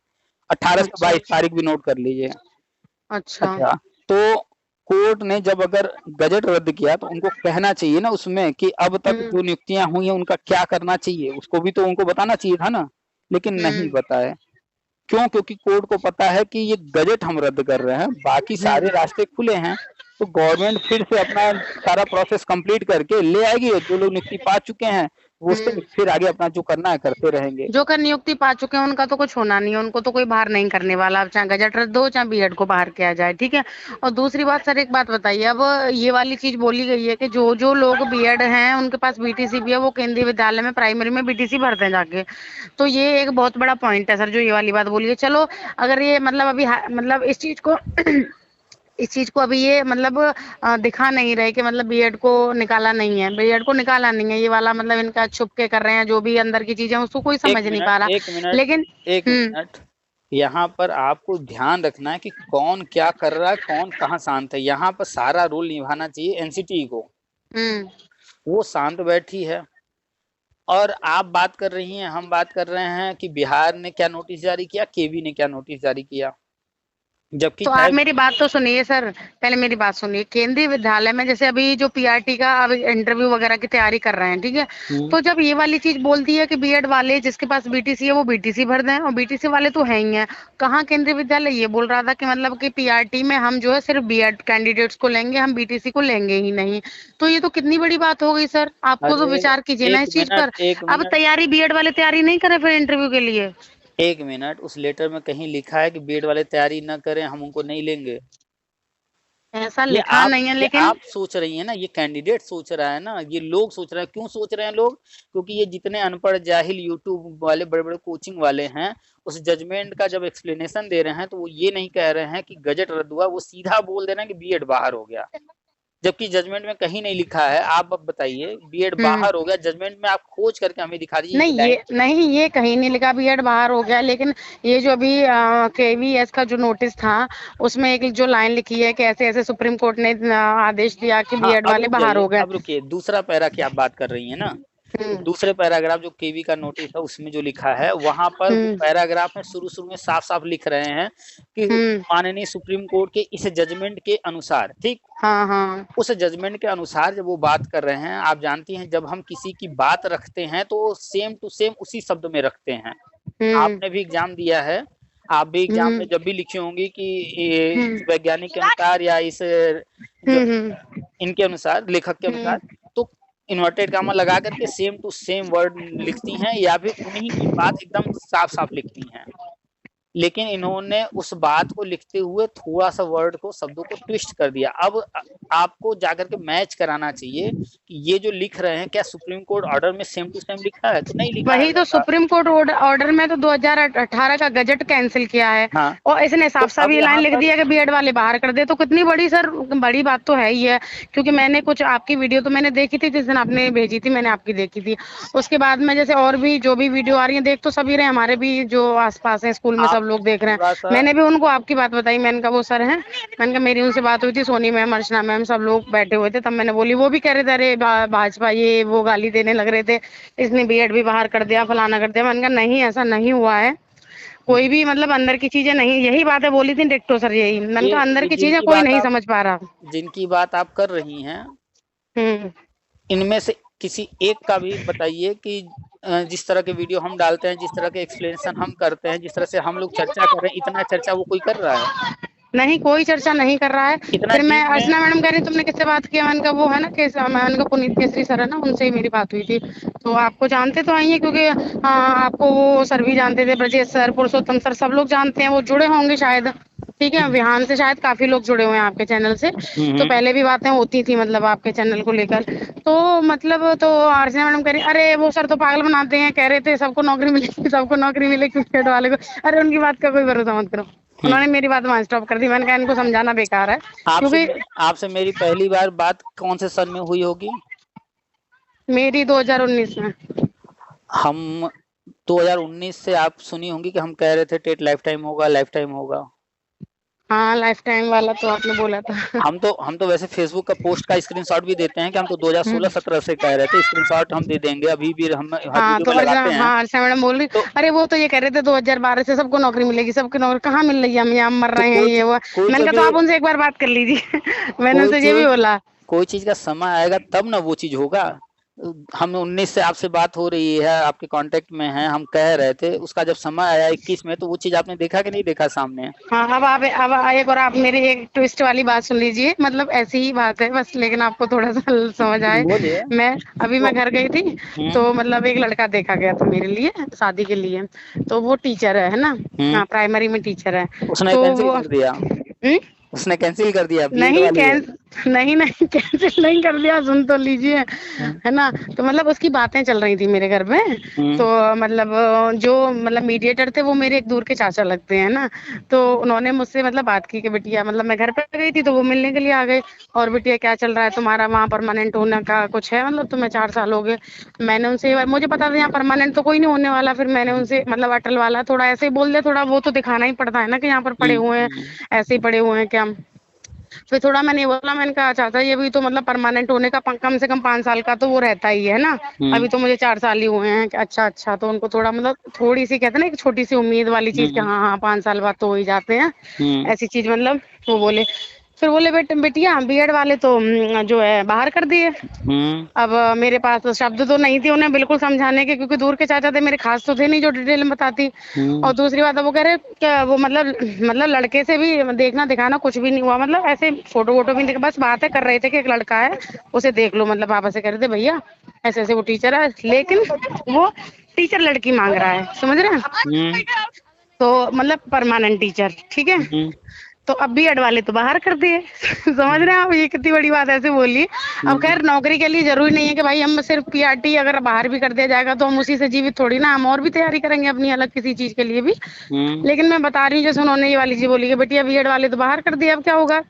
18 से 22 तारीख भी नोट कर लीजिए। अच्छा, तो कोर्ट ने जब अगर गजट रद्द किया तो उनको कहना चाहिए ना उसमें कि अब तक जो नियुक्तियां हुई हैं उनका क्या करना चाहिए, उसको भी तो उनको बताना चाहिए था ना, लेकिन नहीं बताए। क्यों? क्योंकि कोर्ट को पता है कि ये गजट हम रद्द कर रहे हैं, बाकी सारे रास्ते खुले हैं। तो गवर्नमेंट फिर से अपना सारा प्रोसेस कंप्लीट करके ले आएगी। जो लोग नियुक्ति पा चुके हैं वो फिर आगे अपना जो करना है करते रहेंगे। जो कर नियुक्ति पा चुके हैं उनका तो कुछ होना नहीं है, उनको तो कोई बाहर नहीं करने वाला। अब चाहे गजट रद्द हो चाहे बीएड को बाहर किया जाए, ठीक है। और दूसरी बात सर, एक बात बताइए, अब ये वाली चीज बोली गई है कि जो जो लोग बीएड हैं उनके पास बीटीसी भी है, वो केंद्रीय विद्यालय में प्राइमरी में बीटीसी भरते हैं जाके। तो ये एक बहुत बड़ा पॉइंट है सर, जो ये वाली बात बोली है। चलो अगर ये मतलब अभी मतलब इस चीज को अभी ये मतलब दिखा नहीं रहे कि मतलब बीएड को निकाला नहीं है, बीएड को निकाला नहीं है, ये वाला मतलब इनका छुप के कर रहे हैं, जो भी अंदर की चीजें उसको कोई समझ नहीं पा रहा। लेकिन एक मिनट, यहाँ पर आपको ध्यान रखना है कि कौन क्या कर रहा है, कौन कहाँ शांत है। यहाँ पर सारा रोल निभाना चाहिए एनसीटी को, वो शांत बैठी है। और आप बात कर रही हैं, हम बात कर रहे हैं कि बिहार ने क्या नोटिस जारी किया, केवी ने क्या नोटिस जारी किया। जबकि तो चाहे आप मेरी बात तो सुनिए सर, पहले मेरी बात सुनिए। केंद्रीय विद्यालय में जैसे अभी जो पीआरटी का अभी इंटरव्यू वगैरह की तैयारी कर रहे हैं, ठीक है, हम्म, तो जब ये वाली चीज बोलती है कि बीएड वाले जिसके पास बीटीसी है वो बीटीसी भर दें, और बीटीसी वाले तो है ही हैं, कहाँ केंद्रीय विद्यालय ये बोल रहा था कि मतलब कि पीआरटी में हम जो है सिर्फ बीएड कैंडिडेट्स को लेंगे, हम बीटीसी को लेंगे ही नहीं। तो ये तो कितनी बड़ी बात हो गई सर, आपको तो अरे विचार कीजिए ना एक इस चीज पर। मिनट एक अब मिनट तैयारी बीएड वाले तैयारी नहीं करे फिर इंटरव्यू के लिए? एक मिनट, उस लेटर में कहीं लिखा है कि बीएड वाले तैयारी न करें, हम उनको नहीं लेंगे? ऐसा ये लिखा आप नहीं है ये लेकिन। आप सोच रही हैं ना, ये कैंडिडेट सोच रहा है ना, ये लोग सोच रहे हैं। क्यों सोच रहे हैं लोग? क्योंकि ये जितने अनपढ़ जाहिल यूट्यूब वाले बड़े बड़े कोचिंग वाले हैं, उस जजमेंट का जब एक्सप्लेनेशन दे रहे हैं तो वो ये नहीं कह रहे हैं कि गजट रद्द हुआ, वो सीधा बोल दे रहे हैं कि बीएड बाहर हो गया, जबकि जजमेंट में कहीं नहीं लिखा है। आप अब बताइए, बीएड हम्म। बाहर हो गया, जजमेंट में आप खोज करके हमें दिखा दीजिए ये नहीं, लाइन। ये कहीं नहीं लिखा बीएड बाहर हो गया, लेकिन ये जो अभी केवीएस का जो नोटिस था, उसमें एक जो लाइन लिखी है कि ऐसे ऐसे सुप्रीम कोर्ट ने आदेश दिया कि हाँ, बीएड अब वाले रुक बाहर जाइए, हो गए। अब रुकिए, दूसरा पैरा की आप बात कर रही हैं ना, तो हम्म। दूसरे पैराग्राफ जो केवी का नोटिस है उसमें जो लिखा है, वहां पर वो हम्म। पैराग्राफ में शुरू शुरू में साफ साफ लिख रहे हैं कि हम्म। माननीय सुप्रीम कोर्ट के इस जजमेंट के अनुसार, ठीक, हाँ हाँ। उस जजमेंट के अनुसार जब वो बात कर रहे हैं, आप जानती हैं जब हम किसी की बात रखते हैं तो सेम टू सेम उसी शब्द में रखते हैं। हम्म। आपने भी एग्जाम दिया है, आप भी एग्जाम में हम्म। जब भी लिखी होंगी कि ये हम्म। इस वैज्ञानिक के अनुसार या इस जो हम्म। इनके अनुसार, लेखक के हम्म। अनुसार, तो इन्वर्टेड कामा लगा करके सेम टू सेम वर्ड लिखती हैं, या फिर उन्हीं की बात एकदम साफ साफ लिखती हैं। लेकिन इन्होंने उस बात को लिखते हुए थोड़ा सा वर्ड को, शब्दों को ट्विस्ट कर दिया। अब आपको जाकर के मैच कराना चाहिए कि ये जो लिख रहे हैं क्या सुप्रीम कोर्ट ऑर्डर में सेम टू सेम लिखा है? तो नहीं लिखा है वही तो, वैसा। सुप्रीम कोर्ट ऑर्डर में तो 2018 का गजट कैंसिल किया है, हाँ, और इसने तो साफ साफ अब ये लाइन यहाँ लिख पर दिया कि बीएड वाले बाहर कर दे। तो कितनी बड़ी सर, बड़ी बात तो है ही है। क्योंकि मैंने कुछ आपकी वीडियो तो मैंने देखी थी, जिस दिन आपने भेजी थी मैंने आपकी देखी थी। उसके बाद में जैसे और भी जो भी वीडियो आ रही है देख तो सभी रहे, हमारे भी जो आसपास है स्कूल में आप सब लोग देख रहे थोड़ा हैं। सा मैंने भी उनको आपकी बात बताई, मैंने कहा वो सर हैं, मैंने कहा मेरी उनसे बात हुई थी, सोनी मैम, अर्चना मैम, सब लोग बैठे हुए थे, तब मैंने बोली। वो भी कह रहे थे अरे भाजपा ये वो गाली देने लग रहे थे, इसने बीएड भी बाहर कर दिया, फलाना कर दिया। मैंने कहा नहीं, ऐसा नहीं हुआ है। कोई भी मतलब अंदर की चीजें नहीं, यही बातें बोली थी डिक्टो सर, यही मैंने कहा अंदर ये की चीजें कोई नहीं समझ पा रहा। जिनकी बात आप कर रही हैं, हम्म। इनमें से किसी एक का भी बताइए कि जिस तरह के वीडियो हम डालते हैं, जिस तरह के एक्सप्लेनेशन हम करते हैं, जिस तरह से हम लोग चर्चा कर रहे हैं, इतना चर्चा वो कोई कर रहा है? नहीं, कोई चर्चा नहीं कर रहा है। इतना फिर मैं डीप में। अर्चना मैडम कह रही तुमने किससे बात किया? मैंने कहा वो है ना मैंने कहा पुनीत केसरी सर है ना, उनसे ही मेरी बात हुई थी। तो आपको जानते तो आई है, क्योंकि आपको वो सर भी जानते थे, ब्रजेश सर, पुरुषोत्तम सर, सब लोग जानते हैं, वो जुड़े होंगे शायद। ठीक है, विहान से शायद काफी लोग जुड़े हुए हैं आपके चैनल से। तो पहले भी बातें होती थी मतलब आपके चैनल को लेकर। तो मतलब तो अर्चना मैडम कह रही अरे वो सर तो पागल बनाते हैं, कह रहे थे सबको नौकरी मिलेगी, सबको नौकरी मिलेगी क्रिकेट वाले को। अरे उनकी बात का कोई भरोसा मत करो। उन्होंने मेरी बात वहां स्टॉप कर दी। मैंने कहा इनको समझाना बेकार है, आपसे क्योंकि आपसे मेरी पहली बार बात कौन से सन में हुई होगी? मेरी 2019 में। हम 2019 से आप सुनी होंगी कि हम कह रहे थे टेट लाइफ टाइम होगा, लाइफ टाइम होगा। हाँ, लाइफ टाइम वाला तो आपने बोला था। हम तो वैसे फेसबुक का पोस्ट का स्क्रीनशॉट भी देते हैं कि हम तो 2016-17 से कह रहे थे। स्क्रीनशॉट हम दे देंगे, अभी भी हम हर हाँ वीडियो तो में अर्चना, लगाते हैं। हाँ अर्चना मैडम बोल रही तो अरे वो तो ये कह रहे थे 2012 से सबको नौकरी मिलेगी, सबको नौकरी कहाँ मिल रही है, हम यहाँ मर तो रहे हैं ये वो। कोई मैंने कहा जब तो आप उनसे एक बार बात कर लीजिए। मैंने कोई उनसे ये भी चीज बोला। कोई चीज का समय आएगा तब ना वो चीज होगा। हम 19 से आपसे बात हो रही है, आपके कांटेक्ट में है, हम कह रहे थे, उसका जब समय आया 21 में, तो वो चीज आपने देखा कि नहीं देखा सामने? हाँ, अब एक और आप मेरी एक ट्विस्ट वाली बात सुन लीजिए, मतलब ऐसी ही बात है बस, लेकिन आपको थोड़ा सा समझ आए। बोलिए। मैं घर गई थी, तो मतलब एक लड़का देखा गया था मेरे लिए शादी के लिए। तो वो टीचर है ना, हाँ प्राइमरी में टीचर है। उसने तो कैंसिल वो कर दिया? उसने कैंसिल कर दिया, बीएड नहीं वाली है। नहीं कैंसिल नहीं कर दिया, सुन तो लीजिए, है ना। तो मतलब उसकी बातें चल रही थी मेरे घर में। तो मतलब जो मतलब मीडिएटर थे वो मेरे एक दूर के चाचा लगते हैं ना। तो उन्होंने मुझसे मतलब बात की कि बिटिया, मतलब मैं घर पे गई थी तो वो मिलने के लिए आ गए, और बिटिया क्या चल रहा है तुम्हारा, वहाँ परमानेंट होने का कुछ है, मतलब तुम्हें 4 साल हो गए। मैंने उनसे, मुझे पता था यहाँ परमानेंट तो कोई नहीं होने वाला, फिर मैंने उनसे मतलब अटल वाला थोड़ा ऐसे ही बोल दिया, थोड़ा वो तो दिखाना ही पड़ता है ना कि यहाँ पर पड़े हुए हैं, ऐसे ही पड़े हुए हैं क्या। फिर थोड़ा मैंने बोला, मैंने कहा चाचा ये भी तो मतलब परमानेंट होने का कम से कम 5 साल का तो वो रहता ही है ना, अभी तो मुझे 4 साल ही हुए हैं। अच्छा, तो उनको थोड़ा मतलब थोड़ी सी कहते हैं ना एक छोटी सी उम्मीद वाली चीज कि हाँ 5 साल बाद तो हो ही जाते हैं, ऐसी चीज मतलब वो बोले। फिर बोले बिटिया बीएड वाले तो जो है बाहर कर दिए। अब मेरे पास तो शब्द तो नहीं थे उन्हें बिल्कुल समझाने के, क्योंकि दूर के चाचा थे, मेरे खास तो थे नहीं जो डिटेल में बताती। और दूसरी बात है वो कह रहे क्या वो मतलब लड़के से भी देखना दिखाना कुछ भी नहीं हुआ, मतलब ऐसे फोटो वोटो भी नहीं, बस बातें कर रहे थे कि एक लड़का है उसे देख लो, मतलब पापा से कह रहे थे भैया ऐसे ऐसे वो टीचर है, लेकिन वो टीचर लड़की मांग रहा है, समझ रहे हैं? तो मतलब परमानेंट टीचर, ठीक है। तो अब बीएड वाले तो बाहर कर दिए समझ रहे हैं आप, ये कितनी बड़ी बात ऐसे बोली। अब खैर नौकरी के लिए जरूरी नहीं है कि भाई हम सिर्फ पीआरटी अगर बाहर भी कर दिया जाएगा तो हम उसी से जीवित थोड़ी ना, हम और भी तैयारी करेंगे अपनी अलग किसी चीज के लिए भी। लेकिन मैं बता रही हूँ जैसे उन्होंने ये वाली चीज बोली कि बेटिया बीएड वाले तो बाहर कर दिए, अब क्या होगा।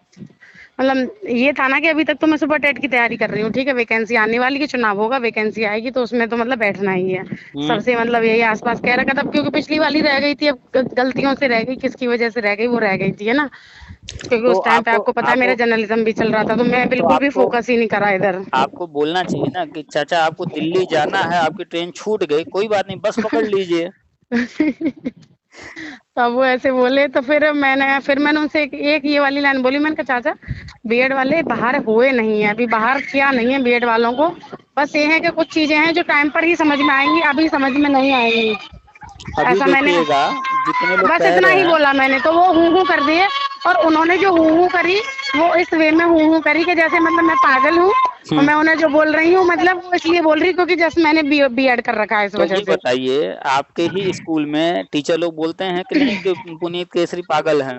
मतलब ये था ना कि अभी तक तो मैं सुपर टेट की तैयारी कर रही हूँ, ठीक है, वैकेंसी आने वाली की, चुनाव होगा, वैकेंसी आएगी तो उसमें तो मतलब बैठना ही है। सबसे मतलब यही आसपास कह रखा था, क्योंकि पिछली वाली रह गई थी, अब गलतियों से रह गई, किसकी वजह से रह गई, वो रह गई थी, है ना। क्योंकि तो उस टाइम पे आपको आपको पता है मेरा आपको जर्नलिज्म भी चल रहा था, तो मैं तो बिल्कुल भी आपको फोकस ही नहीं करा इधर। आपको बोलना चाहिए ना कि चाचा आपको दिल्ली जाना है, आपकी ट्रेन छूट गई, कोई बात नहीं, बस पकड़ लीजिए। तब वो ऐसे बोले तो फिर मैंने उनसे एक ये वाली लाइन बोली, मैंने कहा चाचा बीएड वाले बाहर हुए नहीं है, अभी बाहर किया नहीं है बीएड वालों को, बस ये है कि कुछ चीजें हैं जो टाइम पर ही समझ में आएंगी, अभी समझ में नहीं आएंगी, अभी ऐसा मैंने देखिएगा जितने लोग बस कह इतना रहे ही हैं। बोला मैंने, तो वो हूँ कर दिए। और उन्होंने जो हूँ करी वो इस वे में हूँ करी कि जैसे मतलब मैं पागल हूँ, और मैं उन्हें जो बोल रही हूँ मतलब वो इसलिए बोल रही क्योंकि जैसे मैंने बीएड कर रखा है इस तो वजह ये से। बताइए, आपके ही स्कूल में टीचर लोग बोलते हैं कि नहीं कि पुनीत केसरी पागल हैं?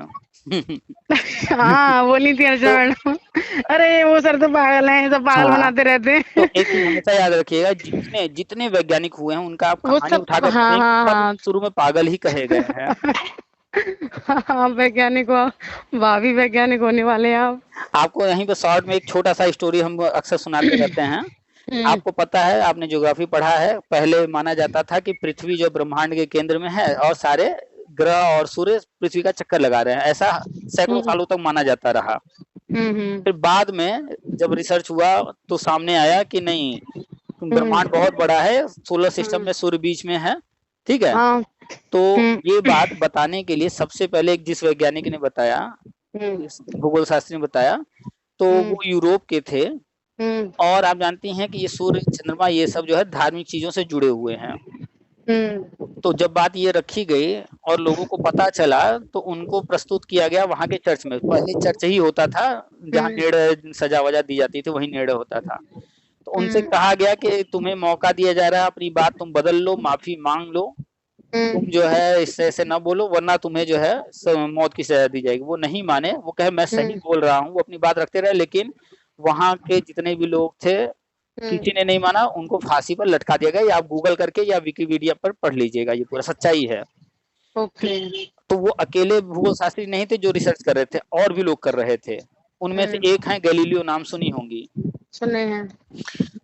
हाँ बोली थी अर्चना तो मैडम, अरे वो सर तो पागल हैं, सब पागल हाँ, बनाते रहते तो हैं। एक चीज हमेशा याद रखिएगा, जितने जितने वैज्ञानिक हुए हैं उनका आप वो कहानी सब उठाकर हाँ सुनेंगे, हाँ सब हाँ। शुरू में पागल ही कहे गए हैं। हाँ वैज्ञानिक हो, भाभी वैज्ञानिक होने वाले हैं आप। आपको यहीं पे शॉर्ट में एक छोटा सा स्टोरी हम अक्सर सुनाते रहते हैं। हम्म, आपको पता है, आपने ज्योग्राफी पढ़ा है, पहले माना जाता था कि पृथ्वी जो ब्रह्मांड के केंद्र में है और सारे ग्रह और सूर्य पृथ्वी का चक्कर लगा रहे हैं, ऐसा सैकड़ों हम्म, सालों तक माना जाता रहा। हम्म, फिर बाद में जब रिसर्च हुआ तो सामने आया कि नहीं, हम्म, ब्रह्मांड बहुत बड़ा है, सोलर सिस्टम हम्म, में सूर्य बीच में है, ठीक है। हाँ, तो हम्म, ये बात बताने के लिए सबसे पहले एक जिस वैज्ञानिक ने बताया, हम्म, इस भूगोल शास्त्री ने बताया, तो हम्म, वो यूरोप के थे। हम्म, और आप जानती हैं कि ये सूर्य चंद्रमा ये सब जो है धार्मिक चीजों से जुड़े हुए हैं। तो जब बात ये रखी गई और लोगों को पता चला तो उनको प्रस्तुत किया गया वहां के चर्च में, पहले चर्च ही होता था जहाँ हम्म, नेड़ सजा वजा दी जाती थी, वही नेड़ होता था। तो उनसे हम्म, कहा गया कि तुम्हें मौका दिया जा रहा है, अपनी बात तुम बदल लो, माफी मांग लो, तुम जो है इससे ऐसे ना बोलो वरना तुम्हें जो है मौत की सजा दी जाएगी। वो नहीं माने, वो कहे मैं सही हम्म, बोल रहा हूँ, वो अपनी बात रखते रहे। लेकिन वहां के जितने भी लोग थे हम्म, किसी ने नहीं माना, उनको फांसी पर लटका दिया गया। या आप गूगल करके या विकिपीडिया पर पढ़ लीजिएगा, ये पूरा सच्चाई है। ओके, तो वो अकेले भूगोल शास्त्री नहीं थे जो रिसर्च कर रहे थे, और भी लोग कर रहे थे। उनमें से एक हैं गैलीलियो, नाम सुनी होंगी। सुने हैं,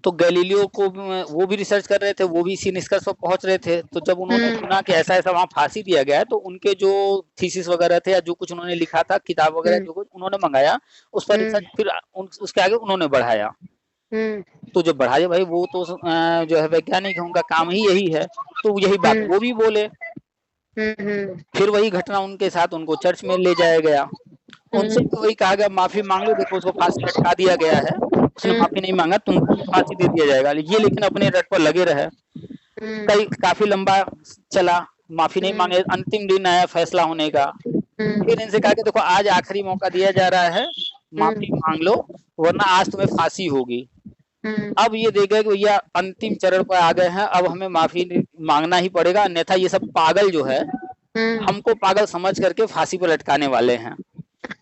तो गैलीलियो को वो भी रिसर्च कर रहे थे, वो भी इसी निष्कर्ष पर पहुंच रहे थे। तो जब उन्होंने हम्म, सुना कि ऐसा ऐसा वहां फांसी दिया गया है, तो उनके जो थीसिस वगैरह थे या जो कुछ उन्होंने लिखा था, किताब वगैरह हम्म, जो कुछ उन्होंने मंगाया, उस पर हम्म, रिसर्च फिर उसके आगे उन्होंने बढ़ाया। हम्म, तो जब बढ़ाया भाई, वो तो जो है वैज्ञानिक है, उनका काम ही यही है, तो यही बात हम्म, वो भी बोले। हम्म, फिर वही घटना उनके साथ, उनको चर्च में ले जाया गया, उनसे हम्म, भी वही कहा गया माफी मांग लो, देखो उसको फांसी लटका दिया गया है, उसने माफी नहीं मांगा, तुमको भी फांसी दे दिया जाएगा। ये लेकिन अपने रट पर लगे रहे। हम्म, कई काफी लंबा चला, माफी नहीं हम्म, मांगे, अंतिम दिन आया फैसला होने का। फिर इनसे कहा कि देखो आज आखिरी मौका दिया जा रहा है, माफी हम्म, मांग लो वरना आज तुम्हें फांसी होगी। हम्म, अब ये देख गए कि भैया अंतिम चरण पर आ गए हैं, अब हमें माफी मांगना ही पड़ेगा, अन्यथा ये सब पागल जो है हम्म, हमको पागल समझ करके फांसी पर लटकाने वाले हैं।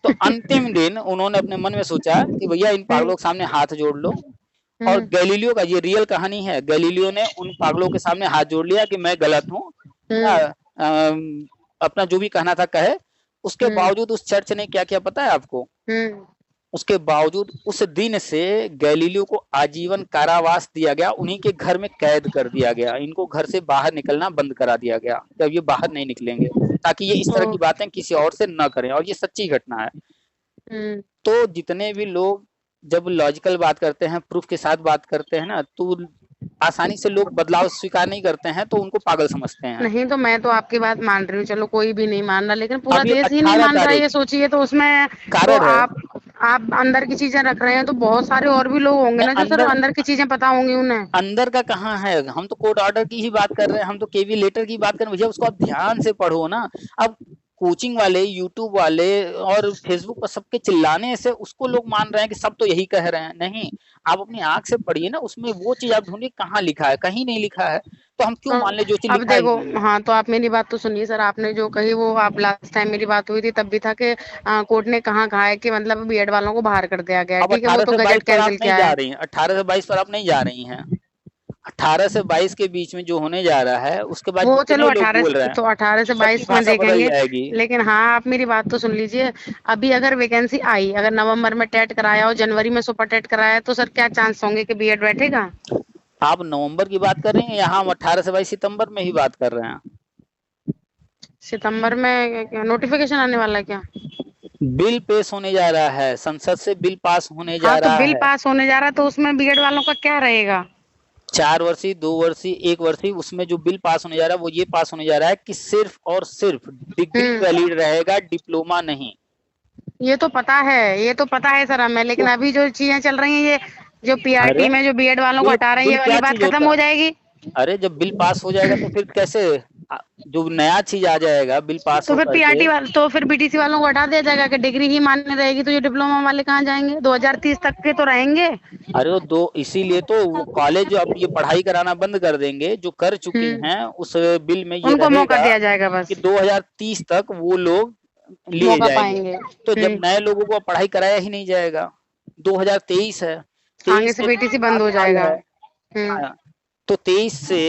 तो अंतिम दिन उन्होंने अपने मन में सोचा कि भैया इन हम्म, पागलों के सामने हाथ जोड़ लो। और हम्म, गैलीलियो का ये रियल कहानी है, गैलीलियो ने उन पागलों के सामने हाथ जोड़ लिया कि मैं गलत हूँ, हम्म, अपना जो भी कहना था कहे। उसके हम्म, बावजूद उस चर्च ने क्या किया पता है आपको? हम्म, उसके बावजूद उस दिन से गैलीलियो को आजीवन कारावास दिया गया, उन्हीं के घर में कैद कर दिया गया, इनको घर से बाहर निकलना बंद करा दिया गया, जब ये बाहर नहीं निकलेंगे, ताकि ये इस तरह ओ, की बातें किसी और से न करें। और ये सच्ची घटना है। तो जितने भी लोग जब लॉजिकल बात करते हैं, प्रूफ के साथ बात करते हैं ना, तो आसानी से लोग बदलाव स्वीकार नहीं करते हैं, तो उनको पागल समझते हैं। नहीं तो मैं तो आपकी बात मान रही हूँ, चलो कोई भी नहीं मान रहा, लेकिन पूरा अभी देश ही नहीं 18 मान रहा है, ये तारीख सोचिए। तो उसमें तो कारण है। आप अंदर की चीजें रख रहे हैं, तो बहुत सारे और भी लोग होंगे ना जो सर अंदर अंदर की चीजें पता होंगी उन्हें। अंदर का कहाँ है? हम तो कोर्ट ऑर्डर की ही बात कर रहे हैं, हम तो केवी लेटर की बात कर रहे हैं। भैया उसको आप ध्यान से पढ़ो ना। अब कोचिंग वाले, यूट्यूब वाले और फेसबुक पर सबके चिल्लाने से उसको लोग मान रहे हैं कि सब तो यही कह रहे हैं। नहीं, आप अपनी आंख से पढ़िए ना, उसमें वो चीज आप ढूंढिए कहाँ लिखा है। कहीं नहीं लिखा है तो हम क्यों तो मान ले जो चीज अब लिखा ही देखो, नहीं है। हाँ तो आप मेरी बात तो सुनिए सर, आपने जो कही वो, आप लास्ट टाइम मेरी बात हुई थी तब भी था कि कोर्ट ने कहा है कि मतलब बीएड वालों को बाहर कर दिया गया है, अब ठीक है, वो 18 तो से 22 गजट पर आप कैंसिल नहीं किया जा है। रही हैं, 18 से 22 पर आप नहीं जा रही हैं। 18 से 22 के बीच में जो होने जा रहा है, उसके बाद वो चलो जितने लोग बोल रहे हैं, तो 18 से सबकी 22 में भाषा बदल देखेंगे। जाएगी। लेकिन हाँ, आप मेरी बात तो सुन लीजिए। अभी अगर वैकेंसी आई, अगर नवंबर में टेट कराया और जनवरी में सुपर टेट कराया, तो सर क्या चांस होंगे कि बीएड बैठेगा? आप नवंबर की बात कर रही हैं, यहाँ हम 18 से 22 सितंबर में ही बात कर रहे हैं। सितंबर में नोटिफिकेशन आने वाला है क्या? बिल पेश होने जा रहा है, संसद से बिल पास होने हाँ जा तो रहा बिल है। पास होने जा रहा है, तो उसमें बीएड वालों का क्या रहेगा? 4 वर्षीय, 2 वर्षीय, 1 वर्षीय, उसमें जो बिल पास होने जा रहा है वो ये पास होने जा रहा है कि सिर्फ और सिर्फ डिग्री वैलिड रहेगा, डिप्लोमा नहीं। ये तो पता है, ये तो पता है सर हमें, लेकिन तो अभी जो चीजें चल रही हैं, ये जो अरे पीआरटी में जो बीएड वालों को बिल हटा रहे हैं, बिल ये वाली क्या बात चीज खत्म होता हो है? जाएगी। अरे जब बिल पास हो जाएगा तो फिर कैसे जो नया चीज आ जाएगा बिल पास तो हो फिर करके। पीआरटी वाले, तो फिर बीटीसी वालों को हटा दिया जाएगा कि डिग्री ही मान्य रहेगी, तो ये डिप्लोमा वाले कहाँ जाएंगे? 2030 तक के तो रहेंगे। अरे वो दो, इसीलिए तो वो कॉलेज अब ये पढ़ाई कराना बंद कर देंगे जो कर चुके हम्म हैं। उस बिल में ये उनको मौका रहेगा दिया जाएगा कि बस, 2030 तक वो लोग लिए मौका जाएंगे। पाएंगे। तो जब नए लोगों को पढ़ाई कराया ही नहीं जाएगा, 2023 है, आगे 23 से से बीटीसी 7 बंद हो साल जाएगा। है। हाँ, तो 23 से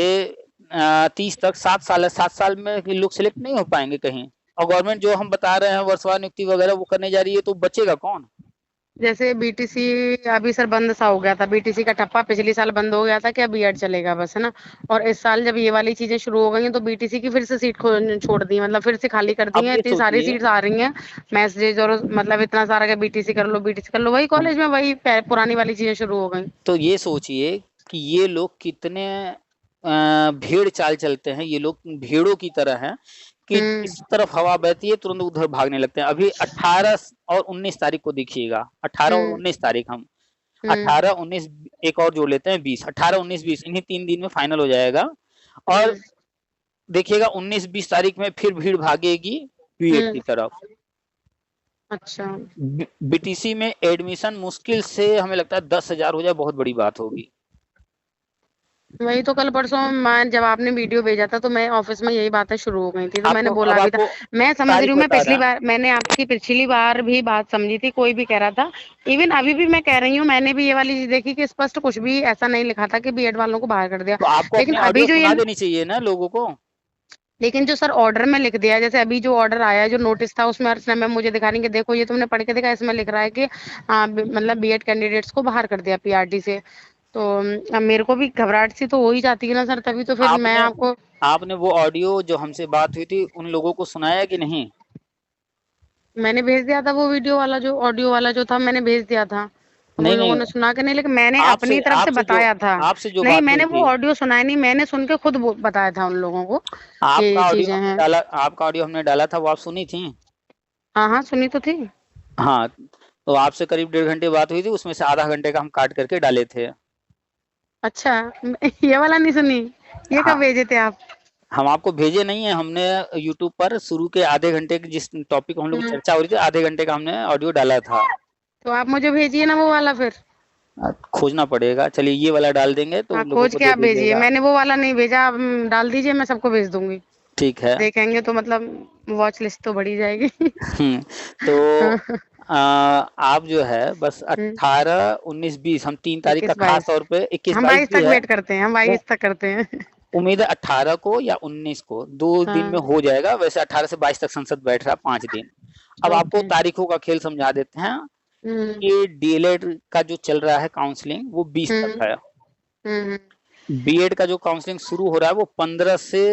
30 तक 7 साल है। 7 साल में लोग सिलेक्ट नहीं हो पाएंगे कहीं। और गवर्नमेंट जो हम बता रहे हैं वर्षवार नियुक्ति वगैरह वो करने जा रही है, तो बचेगा कौन? जैसे बीटीसी अभी सर बंद सा हो गया था, बीटीसी का ठप्पा पिछले साल बंद हो गया था कि अब बीएड चलेगा बस, है ना। और इस साल जब ये वाली चीजें शुरू हो गई हैं, तो बीटीसी की फिर से सीट छोड़ दी, मतलब फिर से खाली कर दी अब है। ये इतनी सारी सोचिए। सीट्स आ रही हैं मैसेज, और मतलब इतना सारा कि बीटीसी कर लो, बीटीसी कर लो, वही हाँ, कॉलेज में वही पुरानी वाली चीजें शुरू हो गई। तो ये सोचिए कि ये लोग कितने भेड़ चाल चलते हैं। ये लोग भेड़ों की तरह हैं कि हम्म इस तरफ हवा बहती है तुरंत उधर भागने लगते हैं। अभी 18 और 19 तारीख को देखिएगा, 18 और हम्म 19 तारीख हम हम्म 18 19 एक और जोड़ लेते हैं 20, 18 19 20 इन्हीं 3 दिन में फाइनल हो जाएगा। और हम्म देखिएगा 19 20 तारीख में फिर भीड़ भागेगी बीएड की हम्म तरफ। अच्छा, बीटीसी में एडमिशन मुश्किल से हमें लगता है 10,000 हो जाए, बहुत बड़ी बात होगी। वही तो कल परसों मैं, जब आपने वीडियो भेजा था, तो मैं ऑफिस में यही बातें शुरू हो गई थी, तो मैंने आपको अब बोला भी था। आपको मैं समझ रही तारीख हूँ, मैं बता रहे पिछली हैं। बार, मैंने आपकी पिछली बार भी बात समझी थी, कोई भी कह रहा था। इवन अभी भी मैं कह रही हूँ, मैंने भी ये वाली चीज देखी कि स्पष्ट कुछ भी ऐसा नहीं लिखा था कि बीएड वालों को बाहर कर दिया। तो आपको लेकिन अपनी अभी ऑडियो जो ये, सुना देनी चाहिए ना लोगों को। लेकिन जो सर ऑर्डर में लिख दिया, जैसे अभी जो ऑर्डर आया, जो नोटिस था, उसमें अर्चना मैम मुझे दिखा रही कि देखो ये तुमने पढ़ के देखा, इसमें लिख रहा है कि मतलब बीएड कैंडिडेट्स को बाहर कर दिया पीआरटी से। तो अब मेरे को भी घबराहट सी तो हो ही जाती है ना सर, तभी तो फिर मैं आपने आपको, आपने वो ऑडियो जो हमसे बात हुई थी उन लोगों को सुनाया कि नहीं? मैंने भेज दिया था वो वीडियो वाला, जो ऑडियो वाला जो था, मैंने भेज दिया था। अब उन नहीं लोगों नहीं, ने सुना के नहीं, लेकिन मैंने आपसे अपनी तरफ से आपसे जो बताया था। आपसे जो नहीं, बात हुई मैंने वो थी। ऑडियो सुनाया नहीं, मैंने सुन के खुद बताया था उन लोगों को कि ये चीजें हैं। आपका ऑडियो हमने डाला था, वो आप सुनी थी? हाँ हाँ, सुनी तो थी। हाँ, तो आपसे करीब 1.5 घंटे बात हुई थी, उसमें से आधा घंटे का हम काट करके डाले थे। अच्छा, ये वाला नहीं सुनी? ये हाँ, कब भेजे थे आप? हम आपको भेजे नहीं है, हमने यूट्यूब पर शुरू के आधे घंटे की जिस टॉपिक को हम लोग हम्म चर्चा हो रही थी, आधे घंटे का हमने ऑडियो डाला था। तो आप मुझे भेजिए ना वो वाला फिर। खोजना पड़ेगा, चलिए ये वाला डाल देंगे तो हाँ, उन लोगों खोज को के दे आप भेजिए, दीजिएगा। मैंने वो वाला नहीं भेजा, आप डाल दीजिए, मैं सबको भेज दूंगी। ठीक है। देखेंगे तो मतलब वॉच लिस्ट तो बढ़ी जाएगी। तो आप जो है बस हम्म 18 19 20 हम 3 तारीख का 21 खास 22, तौर पे 21 हम 22 22 भी तक है। वेट करते हैं, हम 22 तक करते हैं। उम्मीद है 18 को या 19 को 2 दिन में हाँ, हो जाएगा। वैसे 18 से 22 तक संसद बैठ रहा है, 5 दिन। अब आपको ओके। तारीखों का खेल समझा देते हैं हम्म कि डीएलएड का जो चल रहा है काउंसलिंग वो 20 तक हम्म है। हम्म बीएड का जो काउंसलिंग शुरू हो रहा है वो 15 से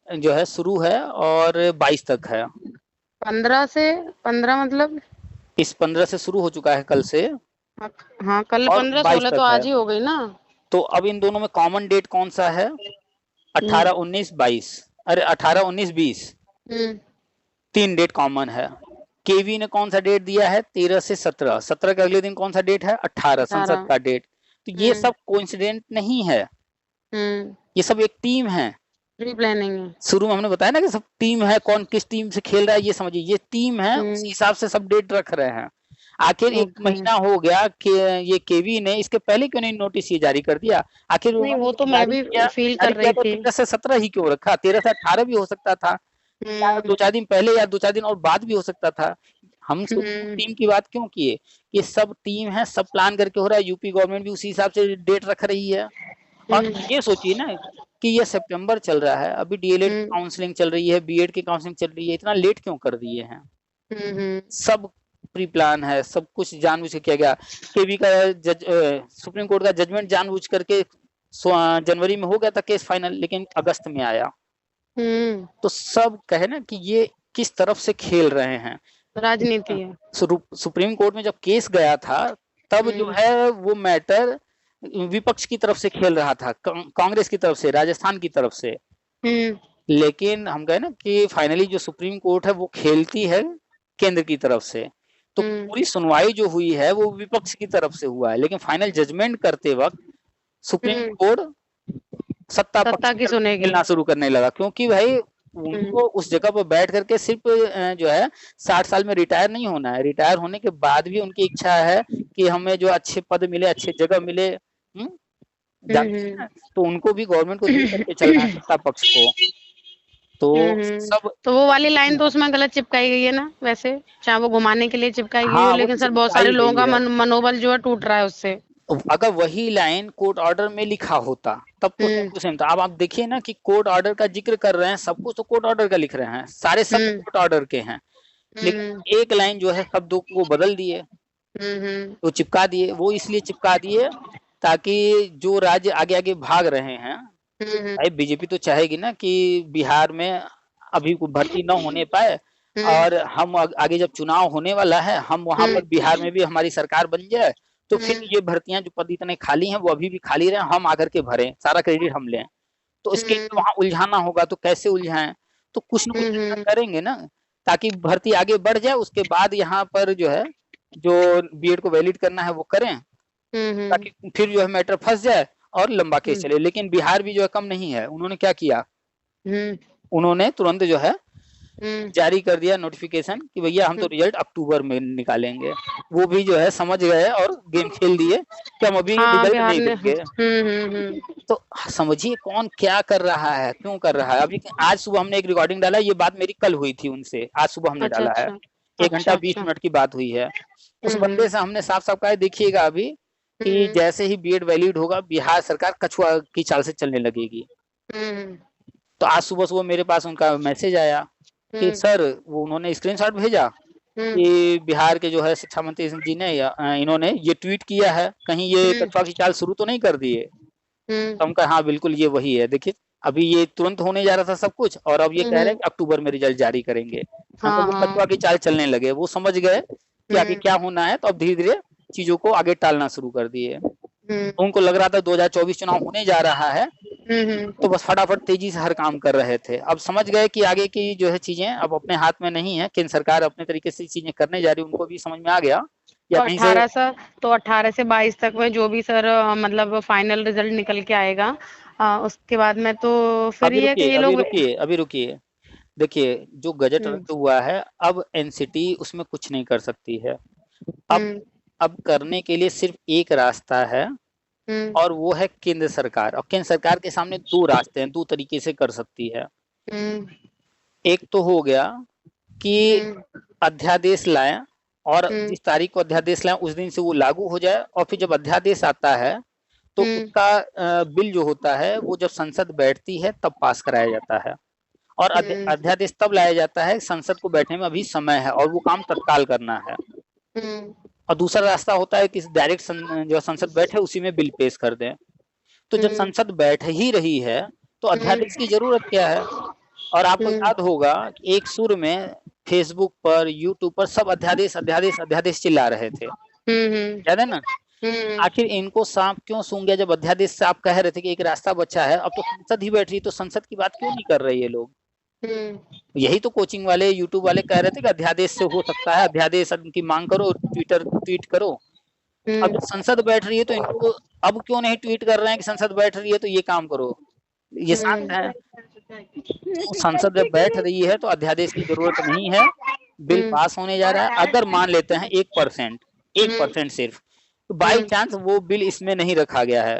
जो है शुरू है और 22 तक है। 15 से 15 मतलब? इस 15 से शुरू हो चुका है कल से हाँ, हाँ कल और 15 22 16 तो तक है। आज ही हो गई ना। तो अब इन दोनों में कॉमन डेट कौन सा है? 18 19 22, अरे 18 19 20, हम्म 3 डेट कॉमन है। केवी ने कौन सा डेट दिया है? 13 से 17, 17 के अगले दिन कौन सा डेट है? 18 संसद 18 का डेट। तो ये हम्म सब कोइंसिडेंट नहीं है, हम्म ये सब एक टीम है। प्री प्लानिंग है। शुरू में हमने बताया ना कि सब टीम है, कौन किस टीम से खेल रहा है ये समझिए, ये टीम है, उसी हिसाब से सब डेट रख रहे हैं। आखिर एक ओके। महीना हो गया कि ये केवी ने इसके पहले क्यों नहीं नोटिस ये जारी कर दिया? आखिर नहीं उन्होंने वो जब तो मैं भी फील कर जारी किया रही तो थी। 13 से 17 ही क्यों रखा? 13 से 18 भी हो सकता था, या हम्म 2-4 दिन पहले या 2-4 दिन और बाद भी हो सकता था। हम शुरू में हम्म टीम की बात क्यों किए? ये सब टीम है, सब प्लान करके हो रहा है, यूपी गवर्नमेंट भी उसी हिसाब से डेट रख रही है। और हम्म ये सोचिए ना कि ये सितंबर चल रहा है, अभी डीएलएड की हम्म काउंसलिंग चल रही है, बीएड की काउंसलिंग चल रही है, इतना लेट क्यों कर दिए हैं? हम्म सब प्री प्लान है, सब कुछ जानबूझ के किया गया। केवी का सुप्रीम कोर्ट का जजमेंट जानबूझ करके जनवरी में हो गया था केस फाइनल, लेकिन अगस्त में आया। हम्म तो सब कहे ना कि ये किस तरफ से खेल रहे हैं। राजनीति है। सुप्रीम कोर्ट में जब केस गया था तब जो हम्म है वो मैटर विपक्ष की तरफ से खेल रहा था, कांग्रेस की तरफ से, राजस्थान की तरफ से। हम्म लेकिन हम कहे ना कि फाइनली जो सुप्रीम कोर्ट है वो खेलती है केंद्र की तरफ से। तो हम्म पूरी सुनवाई जो हुई है वो विपक्ष की तरफ से हुआ है, लेकिन फाइनल जजमेंट करते वक्त सुप्रीम हम्म कोर्ट सत्ता पक्ष सत्ता की की तरफ सुनेगी। खेलना शुरू करने लगा, क्योंकि भाई हम्म उनको उस जगह पर बैठ करके सिर्फ जो है 60 साल में रिटायर नहीं होना है, रिटायर होने के बाद भी उनकी इच्छा है कि हमें जो अच्छे पद मिले, अच्छे जगह मिले। जानते हैं ना, तो उनको भी गवर्नमेंट को देख करके चलना है, सत्ता पक्ष को। तो सब तो वो वाली लाइन तो उसमें गलत चिपकाई गई है ना वैसे, चाहे वो घुमाने के लिए चिपकाई गई हो, हाँ, वो लेकिन सर बहुत सारे चिपकाई लोगों गई का है। मनोबल जो है टूट रहा है उससे। अगर वही लाइन कोर्ट ऑर्डर में लिखा होता तब तो सब हम्म कुछ सेम था। अब आप देखिए ना कि कोर्ट ऑर्डर का जिक्र कर रहे हैं, सब कुछ तो कोर्ट ऑर्डर का लिख रहे हैं, सारे शब्द हम्म कोर्ट ऑर्डर के हैं, हम्म लेकिन एक लाइन जो है शब्दों को बदल दिए, हम्म तो चिपका दिए। वो इसलिए चिपका दिए ताकि जो राज्य आगे आगे भाग रहे हैं, हम्म भाई बीजेपी तो चाहेगी ना कि बिहार में अभी कोई भर्ती न होने पाए, हम्म और हम आगे जब चुनाव होने वाला है, हम वहां पर बिहार में भी हमारी सरकार बन जाए, तो फिर ये भर्तियां जो पद इतने खाली हैं वो अभी भी खाली रहे, हम आकर के भरें, सारा क्रेडिट हम लें। तो इसके लिए हम्म वहां उलझाना होगा, तो कैसे उलझाएं? तो कुछ न कुछ ऐसा हम्म करेंगे ना ताकि भर्ती आगे बढ़ जाए, उसके बाद यहाँ पर जो है जो बीएड को वैलिड करना है वो करें, हम्म ताकि फिर जो है मैटर फंस जाए और लंबा केस हम्म चले। लेकिन बिहार भी जो है कम नहीं है, उन्होंने क्या किया, हम्म उन्होंने तुरंत जो है हम्म जारी कर दिया नोटिफिकेशन कि भैया हम तो रिजल्ट अक्टूबर में निकालेंगे। वो भी जो है समझ गए और गेम खेल दिए कि हम अभी हाँ रिजल्ट बिहार नहीं ने देंगे। तो समझिए कौन क्या कर रहा है, क्यों कर रहा है। अभी आज सुबह हमने एक रिकॉर्डिंग डाला, ये बात मेरी कल हुई थी उनसे, आज सुबह हमने अच्छा डाला है, अच्छा 1 घंटा अच्छा 20 अच्छा मिनट की बात हुई है। उस हम्म बंदे से हमने साफ साफ कहा है, देखिएगा अभी कि हम्म जैसे ही बीएड वैलिड होगा बिहार सरकार कछुआ की चाल से चलने लगेगी। हम्म तो आज सुबह सुबह मेरे पास उनका मैसेज आया कि हम्म सर, वो उन्होंने स्क्रीनशॉट भेजा हम्म कि बिहार के जो है शिक्षा मंत्री जी ने इन्होंने ये ट्वीट किया है, कहीं ये हम्म कछुआ की चाल शुरू तो नहीं कर दिए। हम्म तो हम कहा हाँ बिल्कुल ये वही है, देखिए अभी ये तुरंत होने जा रहा था सब कुछ, और अब ये कह रहे हैं हम्म कि अक्टूबर में रिजल्ट जारी करेंगे। हम कहा हाँ वो हाँ कछुआ की चाल चलने लगे, वो समझ गए कि आगे क्या हम्म होना है, तो अब धीरे धीरे चीजों को आगे टालना शुरू कर दिए। हम्म उनको लग रहा था 2024 चुनाव होने जा रहा है, तो हम्म बस फटाफट तेजी से हर काम कर रहे थे। अब समझ गए कि आगे की जो है चीजें अब अपने हाथ में नहीं है, केंद्र सरकार अपने तरीके से चीजें करने जा रही है, उनको भी समझ में आ गया या तो कहीं से। 18 से 22 तक में जो भी सर मतलब फाइनल रिजल्ट निकल के आएगा, उसके बाद में तो फिर अभी ये है कि रुकिए ये अभी लोग। रुकिए अभी रुकिए, देखिए जो गजट हम्म रद्द हुआ है, अब एनसीटी उसमें कुछ नहीं कर सकती है। अब हम्म अब करने के लिए सिर्फ एक रास्ता है, हम्म और वो है केंद्र सरकार। और केंद्र सरकार के सामने 2 रास्ते हैं, 2 तरीके से कर सकती है। हम्म एक तो हो गया कि हम्म अध्यादेश लाएं, और हम्म जिस तारीख को अध्यादेश लाएं उस दिन से वो लागू हो जाए, और फिर जब अध्यादेश आता है तो हम्म उसका बिल जो होता है वो जब संसद बैठती है तब पास कराया जाता है। और हम्म अध्यादेश तब लाया जाता है संसद को बैठने में अभी समय है और वो काम तत्काल करना है। हम्म और दूसरा रास्ता होता है कि डायरेक्ट जो संसद बैठे उसी में बिल पेश कर दें। तो जब हम्म संसद बैठ ही रही है तो हम्म अध्यादेश की जरूरत क्या है? और आपको हम्म याद होगा कि एक सुर में फेसबुक पर, यूट्यूब पर सब अध्यादेश अध्यादेश अध्यादेश चिल्ला रहे थे, याद है ना। आखिर इनको सांप क्यों सूंघ गया जब अध्यादेश से आप कह रहे थे कि एक रास्ता बचा है। अब तो संसद ही बैठ रही, तो संसद की बात क्यों नहीं कर रहे ये लोग। यही तो कोचिंग वाले, यूट्यूब वाले कह रहे थे कि अध्यादेश से हो सकता है, अध्यादेश की मांग करो, ट्वीट करो। अब जब संसद बैठ रही है तो इनको अब क्यों नहीं ट्वीट कर रहे हैं कि संसद बैठ रही है तो ये काम करो। ये शांत है। तो संसद जब बैठ रही है तो अध्यादेश की जरूरत नहीं है, बिल पास होने जा रहा है। अगर मान लेते हैं 1% सिर्फ, तो बाई चांस वो बिल इसमें नहीं रखा गया है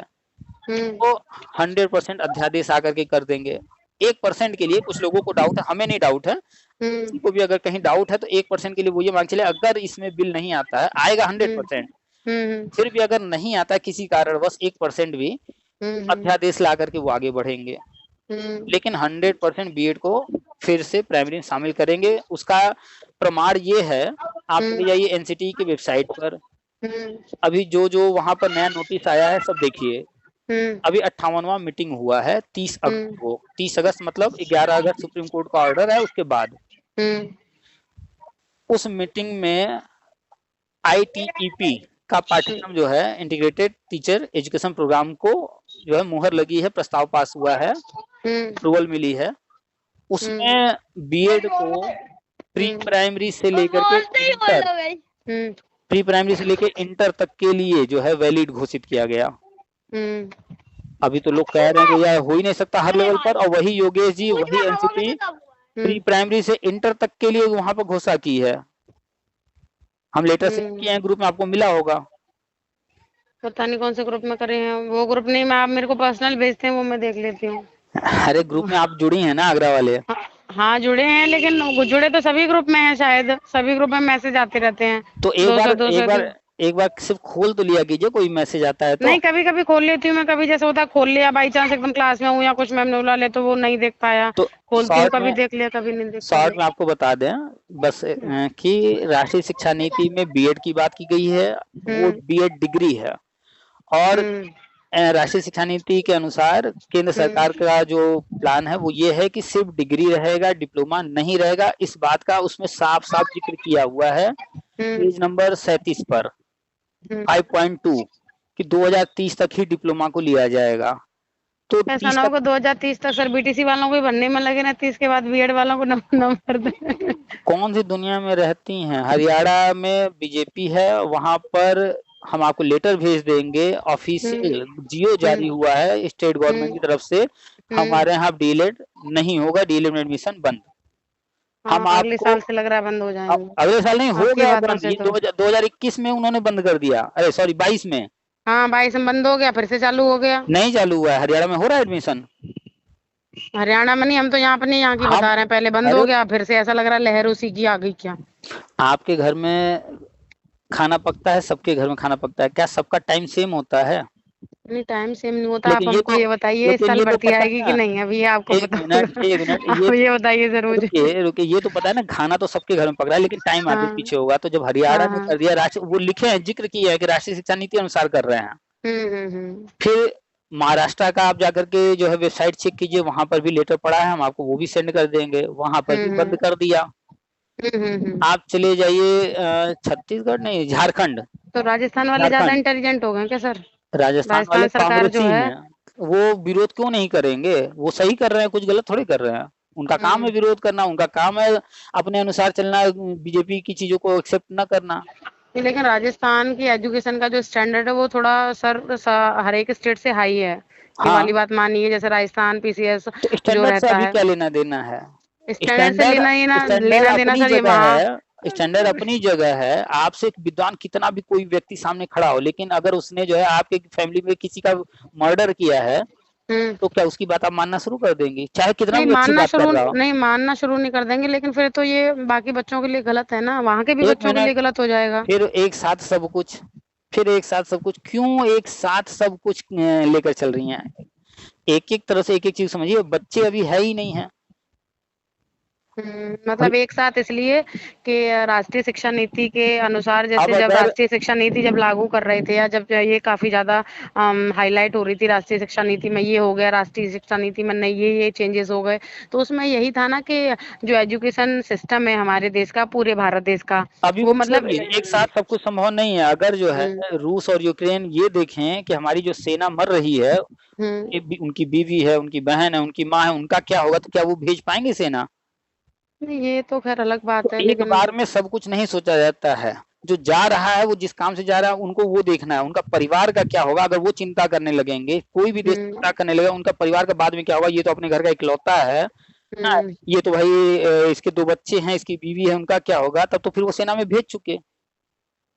तो 100% अध्यादेश आकर के कर देंगे। 1% के लिए कुछ लोगों को डाउट है, हमें नहीं डाउट है, किसी को भी अगर कहीं डाउट है तो 1% के लिए वो ये मांग चले, अगर इसमें बिल नहीं आता है, आएगा 100%, फिर भी अगर नहीं आता है किसी कारणवश 1% भी, अध्यादेश ला करके वो आगे बढ़ेंगे। लेकिन 100% बीएड को फिर से प्राइमरी में शामिल करेंगे। उसका प्रमाण ये है, आप चले जाइए एनसीटी की वेबसाइट पर, अभी जो वहां पर नया नोटिस आया है सब देखिए। अभी 58वां मीटिंग हुआ है 30 अगस्त को, 30 अगस्त मतलब 11 अगस्त सुप्रीम कोर्ट का ऑर्डर है उसके बाद। उस मीटिंग में ITEP का पाठ्यक्रम जो है, इंटीग्रेटेड टीचर एजुकेशन प्रोग्राम को जो है मुहर लगी है, प्रस्ताव पास हुआ है, अप्रूवल मिली है। उसमें बीएड को प्री प्राइमरी से लेकर के इंटर, प्री प्राइमरी से लेकर इंटर तक के लिए जो है वैलिड घोषित किया गया। अभी तो लोग कह रहे हैं कि यह हो ही नहीं सकता हर लेवल पर, और वही योगेश जी, वही एनसीटी प्री प्राइमरी से इंटर तक के लिए वहां पर घोषणा की है। हम लेटर से किए हैं, ग्रुप में आपको मिला होगा। पता नहीं कौन से ग्रुप में करे हैं, वो ग्रुप नहीं, मैं आप मेरे को पर्सनल भेजते हैं वो मैं देख लेती हूँ। अरे ग्रुप में आप जुड़ी हैं ना आगरा वाले? हाँ जुड़े हैं, लेकिन जुड़े तो सभी ग्रुप में हैं, शायद सभी ग्रुप में मैसेज आते रहते हैं। तो एक बार सिर्फ खोल तो लिया कीजिए, कोई मैसेज आता है तो। नहीं, कभी कभी खोल लेती हूँ मैं, कभी जैसे होता है खोल लिया, बाई चांस एकदम क्लास में हूँ या कुछ मैम ने बुला ले तो वो नहीं देख पाया, तो खोलती हूँ, कभी देख लिया कभी नहीं देख पाया। शॉर्ट में आपको बता दें बस कि राष्ट्रीय शिक्षा नीति में बीएड की बात की गई है, वो बीएड डिग्री है, और राष्ट्रीय शिक्षा नीति के अनुसार केंद्र सरकार का जो प्लान है वो ये है कि सिर्फ डिग्री रहेगा, डिप्लोमा नहीं रहेगा। इस बात का उसमें साफ साफ जिक्र किया हुआ है पेज नंबर 37 पर 5.2 कि 2030 तक ही डिप्लोमा को लिया जाएगा। तो ऐसा ना होगा 2030 तक सर बीटीसी वालों को बनने में लगे ना, 30 के बाद बीएड वालों को नंबर दे। कौन सी दुनिया में रहती हैं? हरियाणा में बीजेपी है, वहां पर हम आपको लेटर भेज देंगे, ऑफिशियल जियो जारी हुआ है स्टेट गवर्नमेंट की तरफ से, हमारे यहाँ डीएलएड नहीं होगा, डीएलएड में एडमिशन बंद। हम अगले साल से लग रहा है बंद हो जाएंगे। अगले साल नहीं, हो गया बंद, 2021 में उन्होंने बंद कर दिया, अरे सॉरी 22 में। हाँ 22 में बंद हो गया, फिर से चालू हो गया। नहीं चालू हुआ है, हरियाणा में हो रहा है एडमिशन। हरियाणा में नहीं, हम तो यहाँ पर नहीं, यहाँ की बता रहे हैं, पहले बंद हो गया फिर से ऐसा लग रहा है लहर उसी की आ गई क्या। आपके घर में खाना पकता है, सबके घर में खाना पकता है, क्या सबका टाइम सेम होता है? नहीं टाइम सेम नहीं होता। आप हमको ये बताइए इस साल भर्ती आएगी कि नहीं, अभी आपको एक मिनट ये बताइए जरूर। रुकिए, ये तो पता है ना, खाना तो सबके घर में पक रहा है, लेकिन टाइम आगे पीछे होगा। तो जब हरियाणा ने कर दिया, वो लिखे हैं, जिक्र किया है कि राष्ट्रीय शिक्षा नीति अनुसार कर रहे हैं। फिर महाराष्ट्र का आप जाकर के जो है वेबसाइट चेक कीजिए, वहां पर भी लेटर पड़ा है, हम आपको वो भी सेंड कर देंगे, वहां पर भी बंद कर दिया। आप चले जाइए छत्तीसगढ़ नहीं, झारखंड। तो राजस्थान वाले ज्यादा इंटेलिजेंट हो गए क्या सर? राजस्थान वाले कांग्रेसी हैं, वो विरोध क्यों नहीं करेंगे? वो सही कर रहे हैं, कुछ गलत थोड़ी कर रहे हैं। उनका काम है विरोध करना, उनका काम है अपने अनुसार चलना, बीजेपी की चीजों को एक्सेप्ट न करना। लेकिन राजस्थान की एजुकेशन का जो स्टैंडर्ड है वो थोड़ा सर हर एक स्टेट से हाई है। ये वाली बात मानिए, जैसे राजस्थान पीसीएस जो रहता है, क्या लेना देना है? स्टैंडर्ड से लेना देना सर, ये वहाँ स्टैंडर्ड अपनी जगह है। आपसे एक विद्वान कितना भी कोई व्यक्ति सामने खड़ा हो, लेकिन अगर उसने जो है आपके फैमिली में किसी का मर्डर किया है तो क्या उसकी बात आप मानना शुरू कर देंगे? चाहे कितना भी अच्छी बात कर रहा हो। नहीं मानना शुरू नहीं कर देंगे, लेकिन फिर तो ये बाकी बच्चों के लिए गलत है ना, वहाँ के भी बच्चों के लिए गलत हो जाएगा। फिर एक साथ सब कुछ क्यों एक साथ सब कुछ लेकर चल रही हैं? एक एक तरह से एक एक चीज समझिए, बच्चे अभी है ही नहीं है। मतलब एक साथ इसलिए कि राष्ट्रीय शिक्षा नीति के अनुसार, अब जैसे जब अगर राष्ट्रीय शिक्षा नीति जब लागू कर रहे थे, या जब ये काफी ज्यादा हाईलाइट हो रही थी, राष्ट्रीय शिक्षा नीति में ये हो गया, राष्ट्रीय शिक्षा नीति में नहीं ये चेंजेस हो गए, तो उसमें यही था ना कि जो एजुकेशन सिस्टम है हमारे देश का, पूरे भारत देश का, अभी वो वो मतलब छोड़िए, एक साथ सब कुछ संभव नहीं है। अगर जो है रूस और यूक्रेन ये देखें कि हमारी जो सेना मर रही है, उनकी बीवी है, उनकी बहन है, उनकी माँ है, उनका क्या होगा, तो क्या वो भेज पाएंगे सेना? ये तो खैर अलग बात है, तो एक लेकिन बार में सब कुछ नहीं सोचा जाता है। जो जा रहा है, वो जिस काम से जा रहा है, उनको वो देखना है, उनका परिवार का क्या होगा। अगर वो चिंता करने लगेंगे, कोई भी देश चिंता करने लगेगा उनका परिवार का बाद में क्या होगा, ये तो अपने घर का इकलौता है ना, ये तो भाई इसके 2 बच्चे हैं, इसकी बीवी है, उनका क्या होगा, तब तो फिर वो सेना में भेज चुके।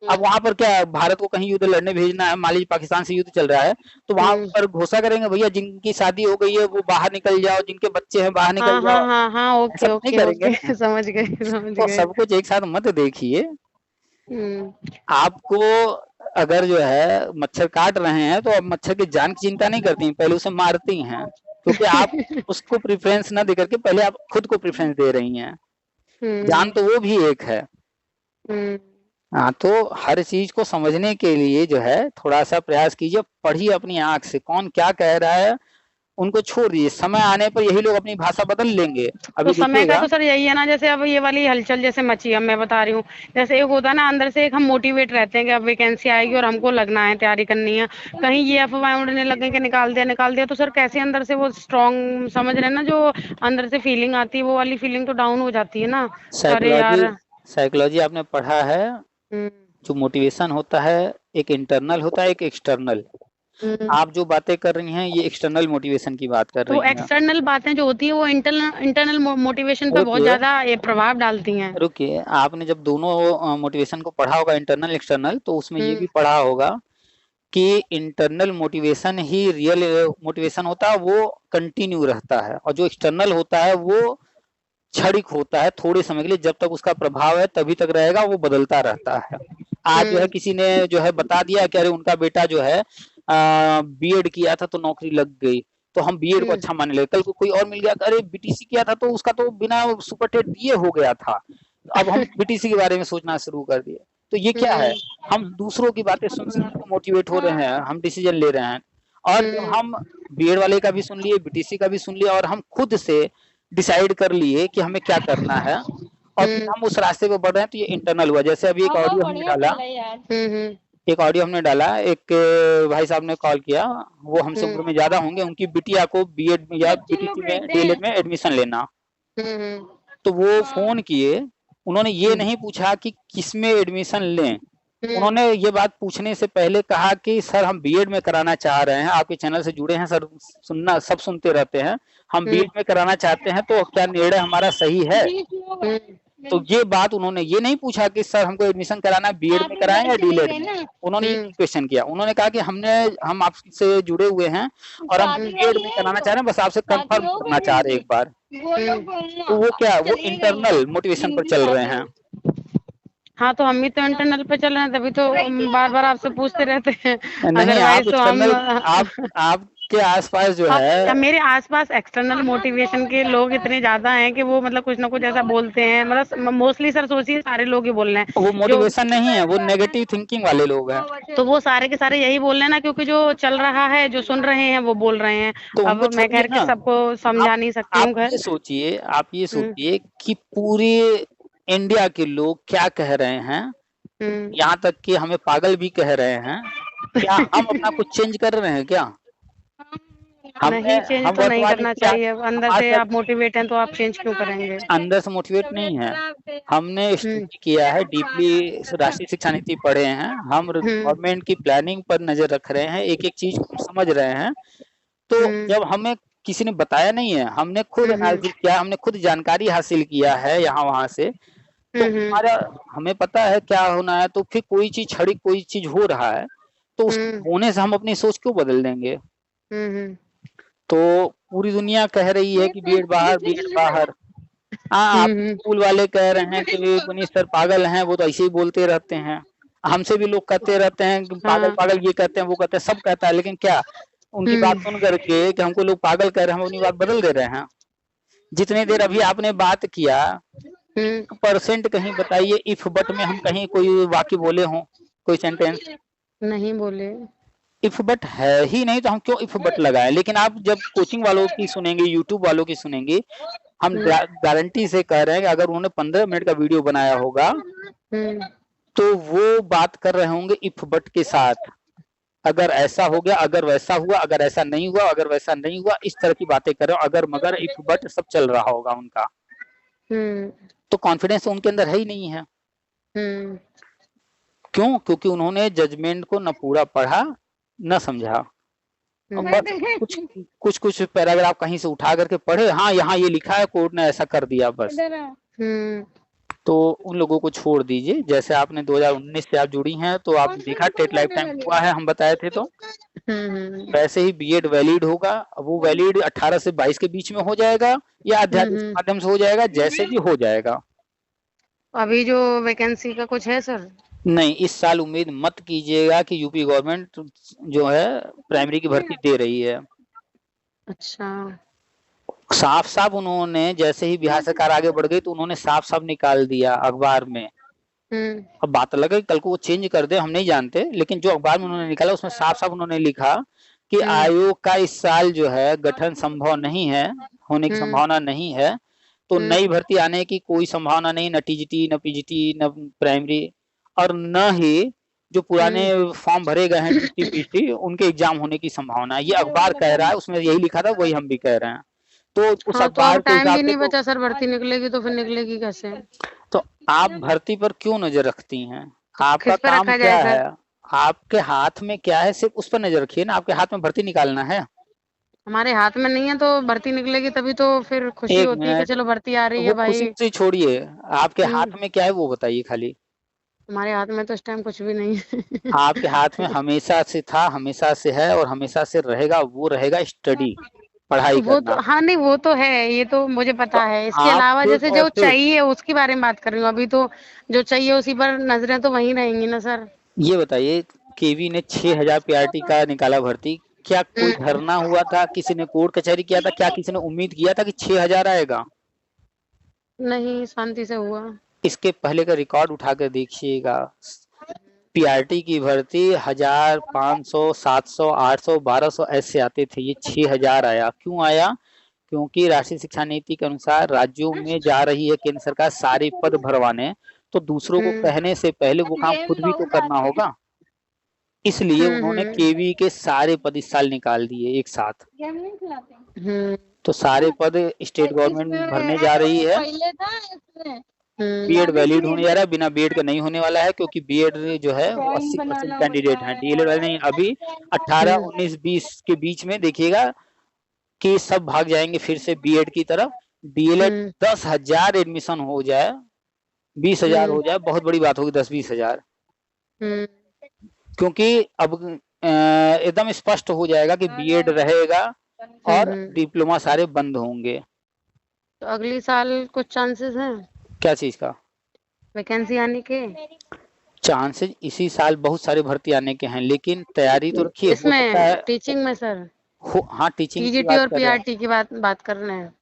अब वहां पर क्या है, भारत को कहीं युद्ध लड़ने भेजना है, मान लीजिए पाकिस्तान से युद्ध चल रहा है, तो वहां पर घोषणा करेंगे, भैया जिनकी शादी हो गई है वो बाहर निकल जाओ, जिनके बच्चे हैं बाहर निकल जाओ। हाँ, ऐसा ओके तो नहीं ओके करेंगे ओके ना। समझ गए समझ तो गए। सब कुछ एक साथ मत देखिए। हम्म आपको अगर जो है मच्छर काट रहे हैं, तो आप मच्छर की जान की चिंता नहीं करती हैं, पहले उसे मारती हैं, क्योंकि आप उसको प्रेफरेंस ना दे करके पहले आप खुद को प्रेफरेंस दे रही हैं। जान तो वो भी एक है। हाँ, तो हर चीज को समझने के लिए जो है थोड़ा सा प्रयास कीजिए, पढ़िए अपनी आंख से, कौन क्या कह रहा है उनको छोड़ दीजिए, समय आने पर यही लोग अपनी भाषा बदल लेंगे। तो अभी समय का देखिएगा। तो सर यही है ना, जैसे अब ये वाली हलचल जैसे मची है, मैं बता रही हूँ, जैसे एक होता है ना अंदर से, एक हम मोटिवेट रहते हैं कि अब वैकेंसी आएगी और हमको लगना है, तैयारी करनी है, कहीं ये अफवाहें उड़ने लगे कि निकाल दिया, तो सर कैसे अंदर से वो स्ट्रांग, समझ रहे हैं ना, जो अंदर से फीलिंग आती है, वो वाली फीलिंग तो डाउन हो जाती है ना। अरे साइकोलॉजी, यार। साइकोलॉजी आपने पढ़ा है? जो मोटिवेशन होता है, एक इंटरनल होता है, एक एक्सटर्नल। आप जो बातें कर रही हैं, ये एक्सटर्नल मोटिवेशन की बात कर तो रही हैं। एक्सटर्नल बातें जो होती है वो इंटरनल मोटिवेशन पे बहुत रुकिए ज्यादा ये प्रभाव डालती हैं। रुकिए, आपने जब दोनों मोटिवेशन को पढ़ा होगा, इंटरनल एक्सटर्नल, तो उसमें ये भी पढ़ा होगा कि इंटरनल मोटिवेशन ही रियल मोटिवेशन होता है, वो कंटिन्यू रहता है, और जो एक्सटर्नल होता है वो क्षणिक होता है, थोड़े समय के लिए, जब तक उसका प्रभाव है तभी तक रहेगा, वो बदलता रहता है। आज जो है किसी ने जो है बता दिया कि अरे उनका बेटा जो है बीएड किया था तो नौकरी लग गई, तो हम बीएड को अच्छा मानने लगे। कल को कोई और मिल गया, अरे बीटीसी किया था तो उसका तो बिना सुपर टेट दिए हो गया था, अब हम बीटीसी के बारे में सोचना शुरू कर दिए। तो ये क्या है, हम दूसरों की बातें सुन सुन के मोटिवेट हो रहे हैं, हम डिसीजन ले रहे हैं। और जब हम बीएड वाले का भी सुन लिए, बीटीसी का भी सुन लिया, और हम खुद से डिसाइड कर लिए कि हमें क्या करना है, और फिर हम उस रास्ते पे बढ़ रहे हैं, तो ये इंटरनल हुआ। जैसे अभी एक ऑडियो हमने डाला, एक भाई साहब ने कॉल किया, वो हमसे उम्र में ज्यादा होंगे, उनकी बिटिया को बीएड में या बीटीसी में, डीएलएड में एडमिशन लेना। तो वो फोन किए, उन्होंने ये नहीं पूछा कि किस में एडमिशन लें, उन्होंने ये बात पूछने से पहले कहा कि सर हम बीएड में कराना चाह रहे हैं, आपके चैनल से जुड़े हैं सर, सुनना सब सुनते रहते हैं, हम बीएड में कराना चाहते हैं, तो क्या निर्णय हमारा सही है? तो ये बात उन्होंने ये नहीं पूछा कि सर हमको एडमिशन कराना है, बीएड में कराएं या डीएलएड में, उन्होंने ये क्वेश्चन किया। उन्होंने कहा कि हम आपसे जुड़े हुए हैं और हम बीएड में कराना चाह रहे हैं, बस आपसे कंफर्म करना चाह रहे हैं एक बार। तो वो क्या, वो इंटरनल मोटिवेशन पर चल रहे हैं। हाँ, तो हम भी तो इंटरनल पे चल रहे हैं, तभी तो बार बार आपसे पूछते रहते हैं, नहीं, अदरवाइज तो हम आपके आसपास जो है, मेरे आसपास एक्सटर्नल मोटिवेशन के लोग इतने ज्यादा हैं कि वो मतलब कुछ ना कुछ ऐसा बोलते हैं, मतलब मोस्टली सर सोचिए सारे लोग ही बोल रहे हैं, वो मोटिवेशन नहीं है, वो नेगेटिव थिंकिंग वाले लोग हैं। तो वो सारे के सारे यही बोल रहे हैं ना, क्योंकि जो चल रहा है, जो सुन रहे हैं वो बोल रहे हैं। तो अब मैं खैर के सबको समझा नहीं सकती हूँ। आप ये सोचिए कि पूरे इंडिया के लोग क्या कह रहे हैं, यहाँ तक कि हमें पागल भी कह रहे हैं, क्या हम अपना कुछ चेंज कर रहे हैं क्या? नहीं, चेंज तो नहीं करना चाहिए। अंदर से आप मोटिवेट हैं तो आप चेंज क्यों करेंगे? अंदर से मोटिवेट नहीं है, हमने स्टडी किया है, डीपली राष्ट्रीय शिक्षा नीति पढ़े हैं, हम गवर्नमेंट की प्लानिंग पर नजर रख रहे हैं, एक एक चीज को समझ रहे हैं। तो जब हमें किसी ने बताया नहीं है, हमने खुद एनालिसिस किया, हमने खुद जानकारी हासिल किया है यहाँ वहां से, तो हमें पता है क्या होना है। तो फिर कोई चीज छड़ी, कोई चीज हो रहा है, तो उस होने से हम अपनी सोच क्यों बदल देंगे? तो पूरी दुनिया कह रही है कि बीएड बाहर, बीएड बाहर। हाँ, आप स्कूल वाले कह रहे हैं कि पुनीत सर पागल हैं, वो तो ऐसे ही बोलते रहते हैं, हमसे भी लोग कहते रहते हैं कि पागल पागल, ये कहते हैं वो कहते हैं, सब कहता है, लेकिन क्या उनकी बात सुन करके कि हमको लोग पागल कह रहे हैं, हम अपनी बात बदल दे रहे हैं? जितने देर अभी आपने बात किया परसेंट कहीं बताइए इफ बट में हम कहीं कोई वाक्य बोले हों, कोई सेंटेंस? नहीं बोले। इफ बट है ही नहीं तो हम क्यों इफ बट लगाए? लेकिन आप जब कोचिंग वालों की सुनेंगे, यूट्यूब वालों की सुनेंगे, हम गारंटी से कह रहे हैं कि अगर उन्होंने 15 मिनट का वीडियो बनाया होगा तो वो बात कर रहे होंगे इफ बट के साथ। अगर ऐसा हो गया, अगर वैसा हुआ, अगर ऐसा नहीं हुआ, अगर वैसा नहीं हुआ, इस तरह की बातें कर रहे हो, अगर मगर इफ बट सब चल रहा होगा उनका। तो कॉन्फिडेंस उनके अंदर है ही नहीं है। क्यों? क्योंकि उन्होंने जजमेंट को न पूरा पढ़ा न समझा। बस कुछ पैराग्राफ कहीं से उठा करके पढ़े, हाँ यहाँ ये लिखा है, कोर्ट ने ऐसा कर दिया, बस। तो उन लोगों को छोड़ दीजिए। जैसे आपने 2019 से आप जुड़ी हैं तो आपने देखा टेट लाइफ टाइम हुआ है, हम बताए थे, तो वैसे ही बीएड वैलिड होगा। वो वैलिड 18 से 22 के बीच में हो जाएगा या अध्यादेश के माध्यम से हो जाएगा, जैसे भी हो जाएगा। अभी जो वैकेंसी का कुछ है सर? नहीं, इस साल उम्मीद मत कीजिएगा कि यूपी गवर्नमेंट जो है प्राइमरी की भर्ती दे रही है। अच्छा। साफ साफ उन्होंने, जैसे ही बिहार सरकार आगे बढ़ गई तो उन्होंने साफ साफ निकाल दिया अखबार में। अब बात अलग है, कल को वो चेंज कर दे, हम नहीं जानते, लेकिन जो अखबार में उन्होंने निकाला उसमें साफ साफ उन्होंने लिखा कि आयोग का इस साल जो है गठन संभव नहीं है, होने की संभावना नहीं है, तो नई भर्ती आने की कोई संभावना नहीं, न टीजीटी, न पीजीटी, न प्राइमरी, और न ही जो पुराने फॉर्म भरे गए हैं टीपीटी उनके एग्जाम होने की संभावना है। ये अखबार कह रहा है, उसमें यही लिखा था, वही हम भी कह रहे हैं। तो उस अखबार के टाइम भी नहीं बचा सर, भर्ती निकलेगी तो फिर निकलेगी कैसे? तो आप भर्ती पर क्यों नजर रखती हैं? आपका काम क्या है? आपके हाथ में क्या है, सिर्फ उस पर नजर रखिए ना। आपके हाथ में भर्ती निकालना है। हमारे हाथ में नहीं है, तो भर्ती निकलेगी तभी तो फिर खुशी होती है कि चलो भर्ती आ रही है भाई। खुशी से छोड़िए, आपके हाथ में क्या है वो बताइए खाली। हमारे हाथ में तो इस टाइम कुछ भी नहीं है। आपके हाथ में हमेशा से था, हमेशा से है और हमेशा से रहेगा, वो रहेगा स्टडी, पढ़ाई वो करना। तो हाँ, नहीं वो तो है, ये तो मुझे पता है। इसके अलावा जैसे जो चाहिए उसके बारे में बात कर रही हूँ। अभी तो जो चाहिए उसी पर नजरें तो वहीं रहेंगी ना सर। ये बताइए, केवी ने 6000 पीआरटी का निकाला भर्ती, क्या कोई धरना हुआ था? किसी ने कोर्ट कचहरी किया था? क्या किसी ने उम्मीद किया था कि 6000 आएगा? नहीं, शांति से हुआ। इसके पहले का रिकॉर्ड उठाकर देखिएगा। पीआरटी की भर्ती 1000, 500, 700, 800, 1200 ऐसे आते थे, ये 6000 आया। क्यों आया? क्योंकि राष्ट्रीय शिक्षा नीति के अनुसार राज्यों में जा रही है केंद्र सरकार सारे पद भरवाने, तो दूसरों को कहने से पहले वो काम खुद भी तो करना होगा। इसलिए उन्होंने केवी के सारे पद इस साल निकाल दिए एक साथ। तो सारे पद स्टेट गवर्नमेंट भरने जा रही है। बीएड वैलिड होने जा रहा है, बिना बीएड का नहीं होने वाला है, क्योंकि बीएड जो है 80% कैंडिडेट हैं, डीएलएड वाले नहीं। अभी 18, 19, 20 के बीच में देखिएगा कि सब भाग जाएंगे फिर से बीएड की तरफ। डीएलएड 10,000 एडमिशन हो जाए, 20,000 हो जाए, बहुत बड़ी बात होगी 10-20 हजार। क्योंकि अब एकदम स्पष्ट हो जाएगा कि बीएड रहेगा और डिप्लोमा सारे बंद होंगे। तो अगली साल कुछ चांसेस हैं? क्या चीज का? वैकेंसी आने के चांसेस इसी साल बहुत सारे भर्ती आने के हैं, लेकिन तैयारी तो रखिए। इसमें टीचिंग में सर? हाँ, टीचिंग टीजीटी और पीआरटी की बात कर रहे हैं।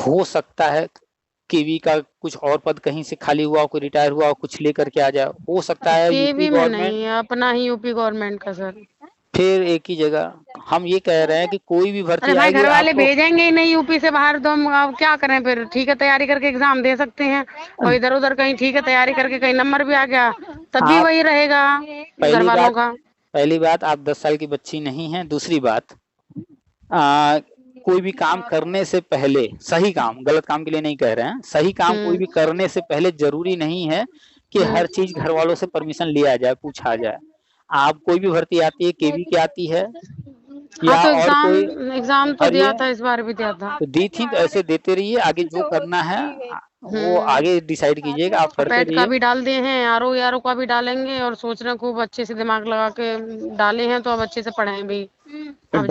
हो सकता है केवी का कुछ और पद कहीं से खाली हुआ, कोई रिटायर हुआ, कुछ लेकर के आ जाए, हो सकता है। केवी में नहीं, अपना ही यूपी गवर्नमेंट का सर। फिर एक ही जगह हम ये कह रहे हैं कि कोई भी भर्ती आएगी, घर वाले भेजेंगे ही नहीं यूपी से बाहर, तो हम अब क्या करें फिर? ठीक है, तैयारी करके एग्जाम दे सकते हैं, और इधर उधर कहीं ठीक है तैयारी करके कहीं नंबर भी आ गया तब भी वही रहेगा घर वालों का। पहली बात, आप 10 साल की बच्ची नहीं हैं। दूसरी बात, कोई भी काम करने से पहले, सही काम, गलत काम के लिए नहीं कह रहे हैं, सही काम कोई भी करने से पहले जरूरी नहीं है कि हर चीज घर वालों से परमिशन लिया जाए, पूछा जाए। आप कोई भी भर्ती आती है, केवी की आती है या तो एग्जाम तो दिया था, इस बार भी दिया था, तो दी थी, तो ऐसे देते रहिए। आगे जो करना है वो आगे डिसाइड कीजिएगा, आप करते रहिए। का भी डाल दिए हैं, आरओ का भी डालेंगे, और सोच रहे हैं खूब अच्छे से दिमाग लगा के डाले हैं, तो अब अच्छे से पढ़ाएं भी। अब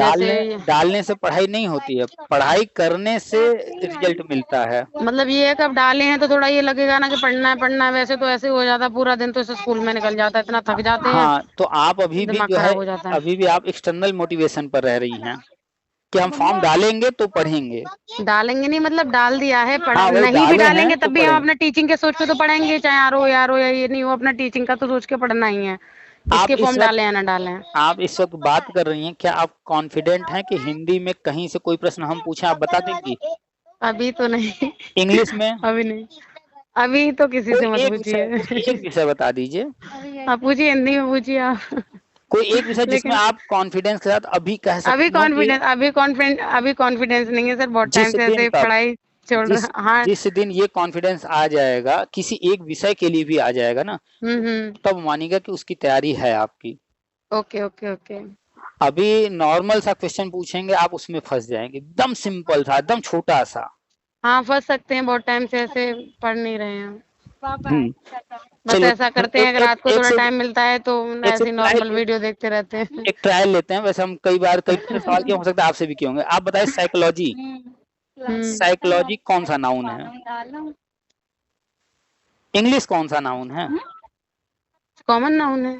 डालने से पढ़ाई नहीं होती है, पढ़ाई करने से रिजल्ट मिलता है। मतलब ये है कि अब डाले हैं तो थोड़ा ये लगेगा ना कि पढ़ना है, वैसे तो ऐसे हो जाता, पूरा दिन तो स्कूल में निकल जाता है, इतना थक जाते हैं। हाँ, तो आप अभी भी जो है, अभी भी आप एक्सटर्नल मोटिवेशन पर रह रही हैं। कि हम फॉर्म डालेंगे तो पढ़ेंगे। डालेंगे नहीं मतलब डाल दिया है, पढ़ हाँ, वही नहीं भी डाले हैं डालेंगे तो तब भी हम पढ़ेंगे। अपना टीचिंग के सोच के तो पढ़ेंगे, चाहे आर हो या ये नहीं हो, अपना टीचिंग का तो सोच के पढ़ना ही है, आप इसके इस फॉर्म वक्त डालें या ना डालें। आप इस वक्त बात कर रही हैं, क्या आप कॉन्फिडेंट हैं कि हिंदी में कहीं से कोई प्रश्न हम पूछें आप बता देंगी? अभी तो नहीं। इंग्लिश में अभी नहीं, अभी तो किसी से मत पूछिए। कोई एक विषय बता दीजिए। आप पूछिए, हिंदी में पूछिए आप। कोई एक विषय जिसमें लेकिन आप कॉन्फिडेंस के साथ अभी कह सकती हो कि अभी कॉन्फिडेंस नहीं है सर, बहुत टाइम जिस से दिन ऐसे तक पढ़ाई छोड़ जिस रहा। हाँ। जिस दिन ये कॉन्फिडेंस आ जाएगा, किसी एक विषय के लिए भी आ जाएगा ना, हम्म। तब मानिएगा कि उसकी तैयारी है आपकी। Okay okay okay. अभी नॉर्मल सा क्वेश्चन पूछेंगे आप उसमें फंस जाएंगे, एकदम सिंपल था, एकदम छोटा सा। हाँ फंस सकते हैं, बहुत टाइम से ऐसे पढ़ नहीं रहे हैं। बस चलिए, ऐसा करते हैं, एक अगर रात को एक एक थोड़ा से टाइम मिलता है तो एक से ऐसे ट्रायल नॉर्मल वीडियो देखते रहते हैं। एक ट्रायल लेते हैं। वैसे हम कई बार कई सवाल किए, हो सकता है आपसे भी किए होंगे। आप बताइए, साइकोलॉजी साइकोलॉजी कौन सा नाउन है? इंग्लिश कौन सा नाउन है? कॉमन नाउन है,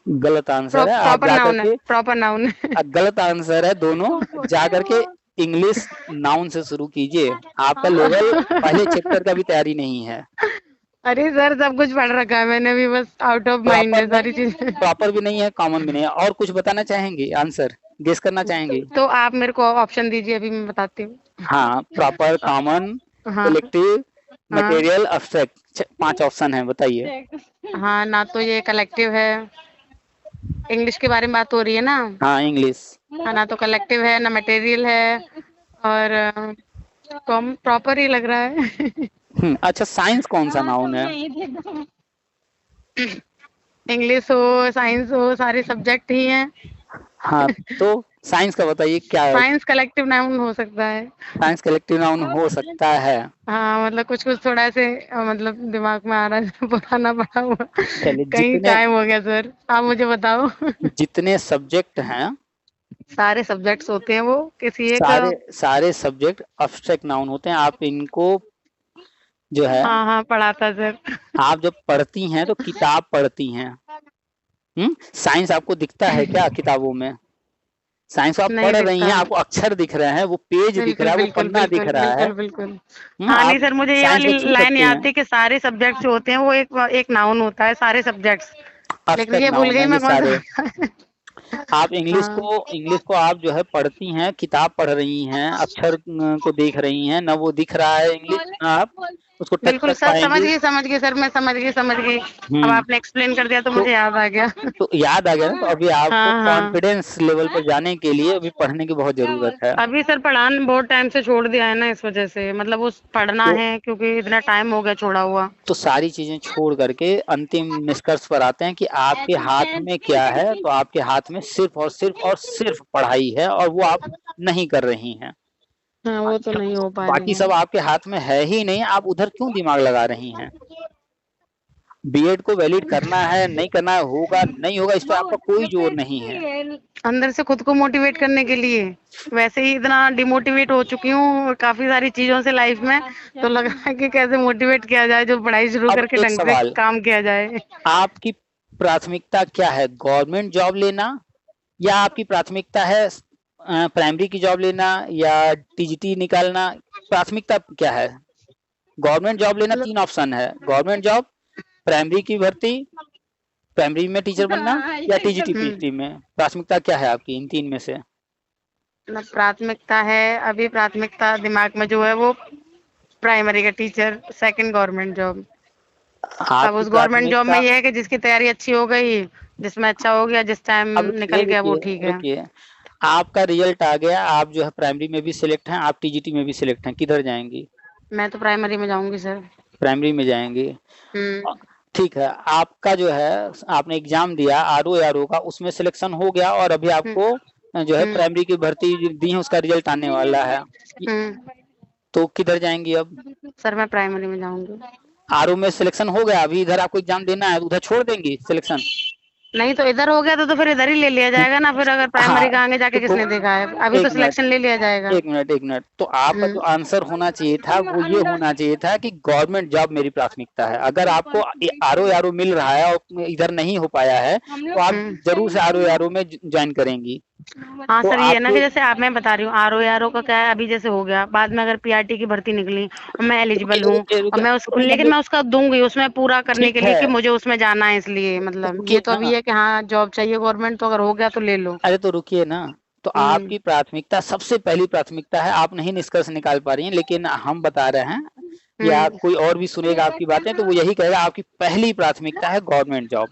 गलत आंसर है। आप प्रॉपर जाकर नाउन है, के प्रॉपर नाउन है। गलत आंसर है दोनों। जाकर के इंग्लिश नाउन से शुरू कीजिए। आपका लेवल पहले चैप्टर का भी तैयारी नहीं है। अरे सर सब कुछ पढ़ रखा है मैंने भी, बस आउट ऑफ माइंड है सारी चीजें। प्रॉपर भी नहीं है, कॉमन भी नहीं है। और कुछ बताना चाहेंगे? आंसर गेस करना चाहेंगे? तो आप मेरे को ऑप्शन दीजिए, अभी मैं बताती हूँ। हाँ, प्रॉपर, कॉमन, हाँ कलेक्टिव, हाँ मटेरियल, अब्स्ट्रैक्ट। 5 ऑप्शन है, बताइए। हाँ, ना तो ये कलेक्टिव है, इंग्लिश के बारे में बात हो रही है ना। हाँ, इंग्लिश। हाँ, ना तो कलेक्टिव है ना मटेरियल है, और प्रॉपर ही लग रहा है। अच्छा, साइंस कौन सा नाउन है? इंग्लिश हो साइंस हो सारे सब्जेक्ट ही हैं। हाँ, तो साइंस का बताइए क्या है? साइंस कलेक्टिव नाउन हो सकता है। साइंस कलेक्टिव नाउन हो सकता है। हाँ मतलब कुछ कुछ थोड़ा ऐसे मतलब दिमाग में आ रहा है, पुराना पढ़ा हुआ, चलिए, कहीं टाइम हो गया सर, आप मुझे बताओ। जितने सब्जेक्ट हैं, सारे सब्जेक्ट्स होते हैं वो किसी एक। सारे सब्जेक्ट अब्स्ट्रैक्ट नाउन होते हैं। आप इनको जो है, हाँ हाँ पढ़ा था सर। आप जब पढ़ती हैं तो किताब पढ़ती हैं। साइंस आपको दिखता है क्या किताबों में? साइंस आप नहीं पढ़ रही हैं, दिखता। आपको अक्षर दिख रहे हैं, वो पेज दिख बिल्कुल रहा है, वो बिल्कुल पन्ना दिख बिल्कुल रहा है। बिल्कुल बिल्कुल। हाँ नहीं आप सर, मुझे ये साइंस वाली को छू लाइन सकते याद हैं। थी कि सारे सब्जेक्ट्स जो होते हैं वो एक नाउन होता है, सारे सब्जेक्ट्स, लेकिन अब्स्ट्रैक्ट ये भूल नाउन गई है ये मैं कौन सारे। सा। आप इंग्लिश हाँ को आप जो है पढ़ती हैं, किताब पढ़ रही हैं, अक्षर को देख रही हैं ना, वो दिख रहा है इंग्लिश, ना आप उसको टच बिल्कुल कर सर, पाएंगी। समझ गई सर, मैं समझ गई। अब हम्म आपने एक्सप्लेन कर दिया तो तो मुझे याद आ गया। तो याद आ गया ना। तो अभी आपको हाँ हाँ। कॉन्फिडेंस लेवल पर जाने के लिए अभी पढ़ने की बहुत जरूरत है। अभी सर पढ़ान बहुत टाइम से छोड़ दिया है ना, इस वजह से मतलब उस पढ़ना तो है क्योंकि इतना टाइम हो गया छोड़ा हुआ। तो सारी चीजें छोड़ करके अंतिम निष्कर्ष पर आते हैं कि आपके हाथ में क्या है। तो आपके हाथ में सिर्फ पढ़ाई है, और वो आप नहीं कर रही हैं। हाँ वो तो नहीं हो बाकी पाएगा। सब आपके हाथ में है ही नहीं, आप उधर क्यों दिमाग लगा रही हैं? बीएड को वैलिड करना है, नहीं करना है, होगा नहीं होगा, इस पर आपका कोई जोर नहीं है। अंदर से खुद को मोटिवेट करने के लिए, वैसे ही इतना डिमोटिवेट हो चुकी हूँ काफी सारी चीजों से लाइफ में, तो लगा कि कैसे मोटिवेट किया जाए, जो पढ़ाई शुरू अब करके एक ढंग से सवाल, काम किया जाए। आपकी प्राथमिकता क्या है? गवर्नमेंट जॉब लेना, या आपकी प्राथमिकता है प्राइमरी की जॉब लेना, या टीजीटी निकालना? प्राथमिकता क्या है? गवर्नमेंट जॉब लेना 3 ऑप्शन है: गवर्नमेंट जॉब, प्राइमरी की भर्ती, प्राइमरी में टीचर बनना, या टीजीटी पीजीटी में। प्राथमिकता क्या है आपकी इन 3 में से? प्राथमिकता है, अभी प्राथमिकता दिमाग में जो है वो प्राइमरी का टीचर, सेकंड गवर्नमेंट जॉब। अब उस गवर्नमेंट जॉब में ये है कि जिसकी तैयारी अच्छी हो गई, जिसमें अच्छा हो गया, जिस टाइम निकल गया वो ठीक है। रुकिए, आपका रिजल्ट आ गया, आप जो है प्राइमरी में भी सिलेक्ट हैं, आप टीजीटी में भी सिलेक्ट हैं, किधर जाएंगी? मैं तो प्राइमरी में जाऊंगी सर। प्राइमरी में जाएंगी। ठीक है, आपका जो है, आपने एग्जाम दिया आरओ का, उसमें सिलेक्शन हो गया, और अभी आपको जो है प्राइमरी की भर्ती दी है, उसका रिजल्ट आने वाला है। तो किधर जाएंगी अब? सर मैं प्राइमरी में जाऊंगी। आरओ में सिलेक्शन हो गया, अभी इधर आपको एग्जाम देना है, उधर छोड़ देंगी सिलेक्शन? नहीं तो इधर हो गया तो फिर इधर ही ले लिया जाएगा ना, फिर अगर प्राइमरी का आगे जाके किसने देखा है, अभी तो सिलेक्शन ले लिया जाएगा। एक मिनट, तो आपका जो आंसर होना चाहिए था वो ये होना चाहिए था कि गवर्नमेंट जॉब मेरी प्राथमिकता है। अगर आपको आरओ मिल रहा है और इधर नहीं हो पाया है, तो आप जरूर से आरओ में ज्वाइन करेंगी। हाँ तो सर, ये है ना कि आपके जैसे आप, मैं बता रही हूँ आरओ का क्या है, अभी जैसे हो गया, बाद में अगर पीआरटी की भर्ती निकली और मैं एलिजिबल हूँ और मैं उस, रुकिए लेकिन मतलब मैं उसका दूंगी उसमें पूरा करने ठीक के लिए है, कि मुझे उसमें जाना है, इसलिए मतलब ये रुकिए तो अभी ना, है कि हाँ जॉब चाहिए गवर्नमेंट, तो अगर हो गया तो ले लो। अरे तो रुकिए ना। तो हम्म। आपकी प्राथमिकता, सबसे पहली प्राथमिकता है, आप नहीं निष्कर्ष निकाल पा रही हैं, लेकिन हम बता रहे हैं, या हम्म। कोई और भी सुनेगा आपकी बातें तो वो यही कहेगा आपकी पहली प्राथमिकता है गवर्नमेंट जॉब,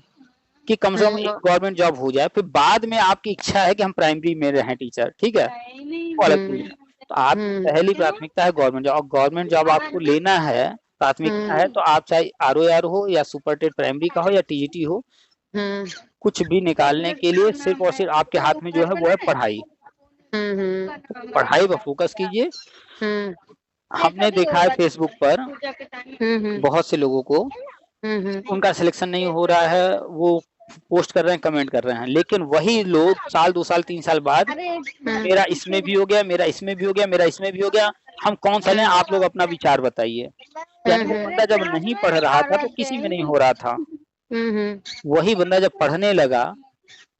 कि कम से कम एक हम्म। गवर्नमेंट जॉब हो जाए। फिर बाद में आपकी इच्छा है कि हम प्राइमरी में रहें टीचर, ठीक है, वो अलग चीज हम्म। है। तो आपकी हम्म। पहली प्राथमिकता है गवर्नमेंट जॉब, और गवर्नमेंट जॉब आपको लेना है, प्राथमिकता है, हम्म। तो आप चाहे आरओआर हो या सुपर टेट प्राइमरी का हो या टीजीटी हो, हम्म। कुछ भी निकालने के लिए सिर्फ और सिर्फ आपके हाथ में जो है वो है पढ़ाई। तो हम्म। पढ़ाई पर फोकस कीजिए। हम्म। हमने देखा है फेसबुक पर हम्म। बहुत से लोगों को, हम्म। उनका सिलेक्शन नहीं हो रहा है, वो पोस्ट कर रहे हैं, कमेंट कर रहे हैं, लेकिन वही लोग साल 2 साल 3 साल बाद मेरा इसमें भी हो गया, मेरा इसमें भी हो गया, मेरा इसमें भी हो गया, हम कौन सा लें, आप लोग अपना विचार बताइए। यानी वो बंदा जब नहीं पढ़ रहा था तो किसी में नहीं हो रहा था, वही बंदा जब पढ़ने लगा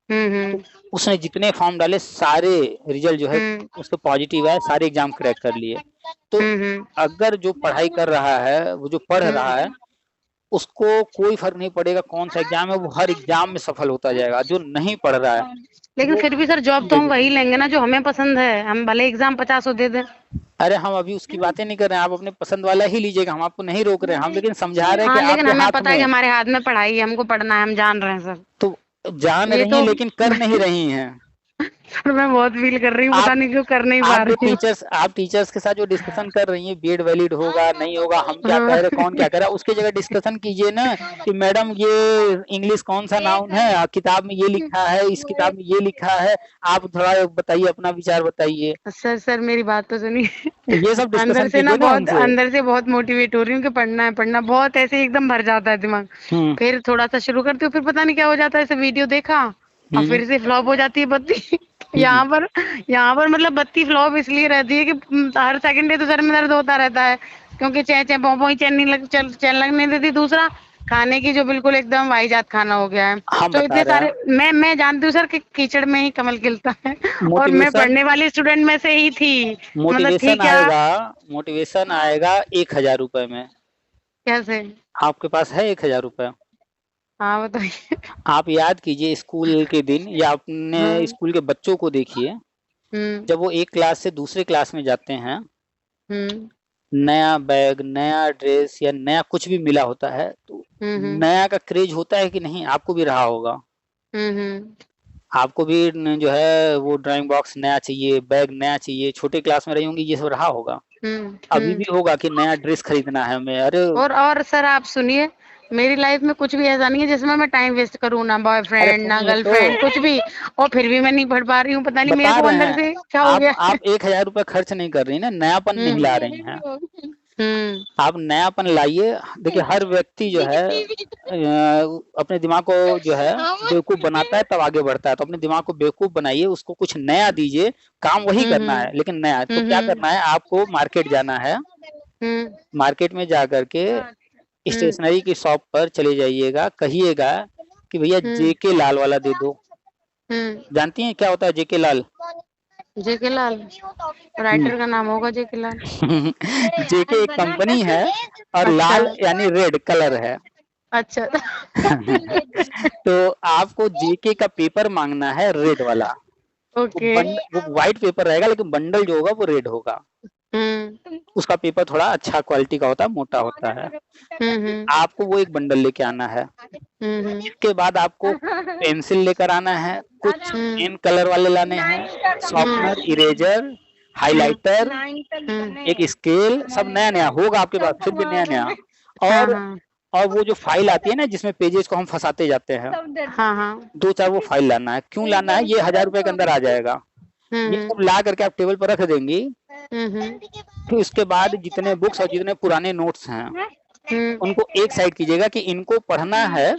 तो उसने जितने फॉर्म डाले सारे रिजल्ट जो है उसके पॉजिटिव आए, सारे एग्जाम क्रैक कर लिए। तो अगर जो पढ़ाई कर रहा है, वो जो पढ़ रहा है, उसको कोई फर्क नहीं पड़ेगा कौन सा एग्जाम है, वो हर एग्जाम में सफल होता जाएगा। जो नहीं पढ़ रहा है लेकिन वो फिर भी सर जॉब तो हम वही लेंगे ना जो हमें पसंद है, हम भले एग्जाम 50 दे दें। अरे हम अभी उसकी बातें नहीं कर रहे हैं, आप अपने पसंद वाला ही लीजिएगा, हम आपको नहीं रोक रहे हैं, हम लेकिन समझा रहे हैं कि हाँ लेकिन आपके हमें हाथ पता है कि में। हमारे हाथ में पढ़ाई है, हमको पढ़ना है, हम जान रहे हैं सर। तो जान ये रही हैं तो लेकिन कर नहीं रही हैं। सर मैं बहुत फील कर रही हूँ, पता आप नहीं क्यों कर नहीं पा आप जो रही हूँ। टीचर्स आप टीचर्स के साथ जो डिस्कशन कर रही हैं, बीएड वैलिड होगा नहीं होगा, हम क्या कह हाँ। रहे, कौन क्या कह रहा है, उसकी जगह डिस्कशन कीजिए ना कि मैडम ये इंग्लिश कौन सा नाउन है, किताब में ये लिखा है, इस किताब में ये लिखा है, आप थोड़ा बताइए, अपना विचार बताइए। सर मेरी बात तो सुनिए। ये सब अंदर डिस्कशन से ना कीजिए ना बहुत, उनसे। अंदर से बहुत मोटिवेट हो रही हूँ कि पढ़ना है पढ़ना, बहुत ऐसे एकदम भर जाता है दिमाग। हम्म फिर थोड़ा सा शुरू करती हूँ, फिर पता नहीं क्या हो जाता है, ऐसे वीडियो देखा और हम्म फिर से फ्लॉप हो जाती है बत्ती। हम्म यहाँ पर मतलब बत्ती फ्लॉप इसलिए रहती है कि हर सेकंड डे तो सर में दर्द होता रहता है, क्योंकि चे चे पों पों ही चैन नहीं लग चैन लगने देती। दूसरा खाने की जो बिल्कुल एकदम वाहियात खाना हो गया है। हम तो बता इतने रहे हैं, सारे, मैं जानती हूँ सर कि कीचड़ में ही कमल खिलता है। और मैं मोटिवेशन पढ़ने वाली स्टूडेंट में से ही थी, मतलब थी मोटिवेशन क्या। आएगा, मोटिवेशन आएगा 1,000 रुपए में। कैसे? आपके पास है 1,000 रुपए? हाँ बताइए। आप याद कीजिए स्कूल के दिन, या अपने हाँ। स्कूल के बच्चों को देखिए, हम्म। जब वो एक क्लास से दूसरे क्लास में जाते हैं, हम्म। नया बैग, नया ड्रेस या नया कुछ भी मिला होता है, तो हम्म। नया का क्रेज होता है कि नहीं, आपको भी रहा होगा। हम्म। आपको भी जो है वो ड्राइंग बॉक्स नया चाहिए, बैग नया चाहिए, छोटे क्लास में रही होंगी, ये सब रहा होगा। अभी भी हम्म। होगा कि नया ड्रेस खरीदना है हमें, अरे और सर आप सुनिए, मेरी लाइफ में कुछ भी ऐसा नहीं है जिसमें मैं टाइम वेस्ट करूँ, ना अरे बॉयफ्रेंड ना सुनिए तो, गर्लफ्रेंड कुछ भी। और फिर भी मैं नहीं पढ़ पा रही हूँ, पता नहीं मेरे बता को रहे अंदर हैं, से क्या हो गया है। आप 1,000 रुपए खर्च नहीं कर रही ना, नयापन नहीं ला रही हैं। हम्म। आप नयापन लाइए। देखिए हर व्यक्ति जो है अपने दिमाग को जो है बेवकूफ बनाता है तब आगे बढ़ता है, तो अपने दिमाग को बेवकूफ बनाइए, उसको कुछ नया दीजिए, काम वही करना है लेकिन नया। तो क्या हम्म। करना है, आपको मार्केट जाना है, हम्म। मार्केट में जा करके हम्म। स्टेशनरी की शॉप पर चले जाइएगा, कहिएगा कि भैया हम्म। जेके लाल वाला दे दो। हम्म। जानती हैं क्या होता है जेके लाल? जेके लाल, राइटर का नाम होगा जेके लाल। जेके एक कंपनी है, और अच्छा। लाल यानी रेड कलर है। अच्छा। तो आपको जेके का पेपर मांगना है रेड वाला। ओके। वो व्हाइट पेपर रहेगा लेकिन बंडल जो होगा वो रेड होगा। हम्म। उसका पेपर थोड़ा अच्छा क्वालिटी का होता है, मोटा होता है। हम्म। आपको वो एक बंडल लेके आना है। हम्म। इसके बाद आपको पेंसिल लेकर आना है, कुछ हम्म। पेन कलर वाले लाने हैं, शॉर्पनर, इरेजर, हाइलाइटर, एक स्केल, सब नया नया होगा आपके पास, फिर भी नया नया। हाँ और हाँ। और वो जो फाइल आती है ना जिसमें पेजेस को हम फंसाते जाते हैं, हाँ हाँ। 2-4 वो फाइल लाना है। क्यों लाना है, ये 1,000 रुपए के अंदर आ जाएगा। ये सब ला करके आप टेबल पर रख देंगी। फिर उसके बाद जितने बुक्स और जितने पुराने नोट्स हैं उनको एक साइड कीजिएगा कि इनको पढ़ना है,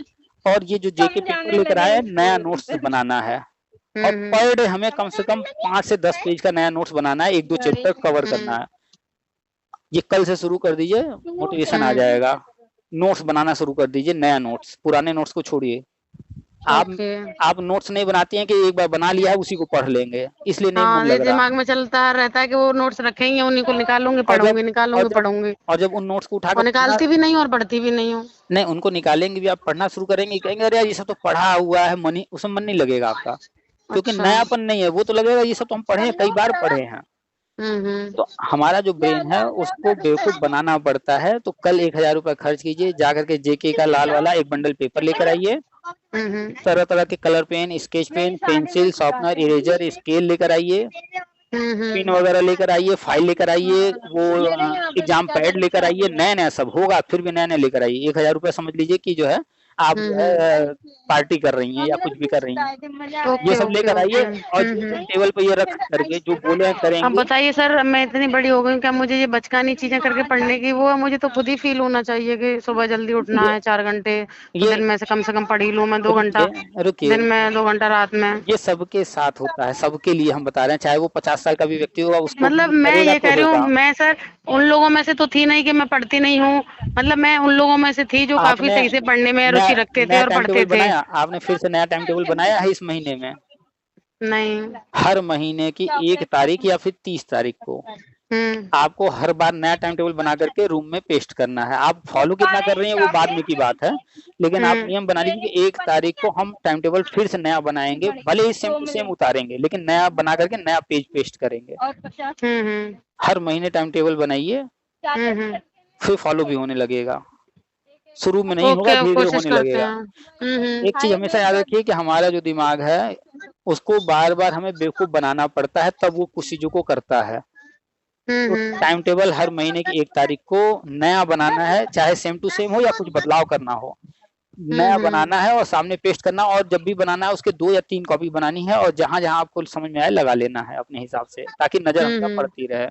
और ये जो जेके पेपर लेकर आए नया नोट्स बनाना है। और पर डे हमें कम से कम 5 से 10 पेज का नया नोट्स बनाना है, 1-2 चैप्टर कवर करना है। ये कल से शुरू कर दीजिए, मोटिवेशन आ जाएगा। नोट्स बनाना शुरू कर दीजिए, नया नोट्स, पुराने नोट्स को छोड़िए। आप ओके। आप नोट्स नहीं बनाती हैं कि एक बार बना लिया है उसी को पढ़ लेंगे, इसलिए नहीं हाँ, मन ये लग रहा। दिमाग में चलता रहता है कि वो नोट्स रखेंगे, उन्हीं को निकालूंगी, और जब पढ़ूंगी, और निकालूंगी, जब पढ़ूंगी, और जब उन नोट्स को उठाकर और पढ़ना, निकालती भी नहीं हूँ और पढ़ती भी नहीं हूँ। नहीं उनको निकालेंगे भी, आप पढ़ना शुरू करेंगे, कहेंगे अरे यार ये सब तो पढ़ा हुआ है, मन ही उसमें मन नहीं लगेगा आपका, क्योंकि अच्छा। नयापन नहीं है, वो तो लगेगा ये सब तो हम पढ़े हैं, कई बार पढ़े हैं। हम्म। तो हमारा जो ब्रेन है उसको बेवकूफ बनाना पड़ता है। तो कल 1000 रुपये खर्च कीजिए, जाकर के जेके का लाल वाला एक बंडल पेपर लेकर आइए, हम्म। तरह तरह के colour pen, sketch pen, pencil, sharpener, eraser, scale लेकर आइए, पिन वगैरह लेकर आइए, फाइल लेकर आइए, वो एग्जाम पैड लेकर आइए, नया नया सब होगा, फिर भी नया नया लेकर आइए। 1000 रुपये समझ लीजिए कि जो है आप जो है पार्टी कर रही हैं या कुछ भी कर रही हैं, ये ओके सब ओके लेकर ओके। आइए। और जो टेबल पे ये रख करके जो बोले हैं अब करेंगे, बताइए सर, मैं इतनी बड़ी हो गई हूँ, क्या मुझे ये बचकानी चीजें करके पढ़ने की वो है? मुझे तो खुद ही फील होना चाहिए कि सुबह जल्दी उठना ये है, 4 घंटे तो ये दिन में से कम पढ़ ही लूँ मैं, 2 घंटा रुकिए रुकिए दिन में, 2 घंटा रात में। ये सबके साथ होता है, सबके लिए हम बता रहे हैं, चाहे वो 50 साल का भी व्यक्ति होगा, उसको मतलब भी मैं करेगा ये तो कह रही हूँ, होगा। मैं सर उन लोगों में से तो थी नहीं कि मैं पढ़ती नहीं हूँ, मतलब मैं उन लोगों में से थी जो काफी आपने सही से पढ़ने में नया रुचि रखते थे नया और टाइम टेबल पढ़ते थे। बनाया, आपने फिर से नया टाइम टेबल बनाया है इस महीने में? नहीं। हर महीने की 1 तारीख या फिर 30 तारीख को आपको हर बार नया टाइम टेबल बना करके रूम में पेस्ट करना है। आप फॉलो कितना कर रही हैं वो बाद में की बात है, लेकिन आप नियम बना लीजिए कि 1 तारीख को हम टाइम टेबल फिर से नया बनाएंगे, भले ही सेम टू सेम उतारेंगे, लेकिन नया बना करके नया पेज पेस्ट करेंगे। हर महीने टाइम टेबल बनाइए, फिर फॉलो भी होने लगेगा। शुरू में नहीं होगा, ओके, धीरे धीरे कोशिश होने करते लगेगा। हैं। एक चीज हमेशा याद रखिए कि हमारा जो दिमाग है उसको बार बार हमें बेवकूफ बनाना पड़ता है, तब वो कुछ चीजों को करता है। तो टाइम टेबल हर महीने की 1 तारीख को नया बनाना है, चाहे सेम टू सेम हो या कुछ बदलाव करना हो, नया बनाना है और सामने पेस्ट करना। और जब भी बनाना है उसके 2 या 3 कॉपी बनानी है, और जहां जहां आपको समझ में आए लगा लेना है अपने हिसाब से, ताकि नजर हमेशा पड़ती रहे,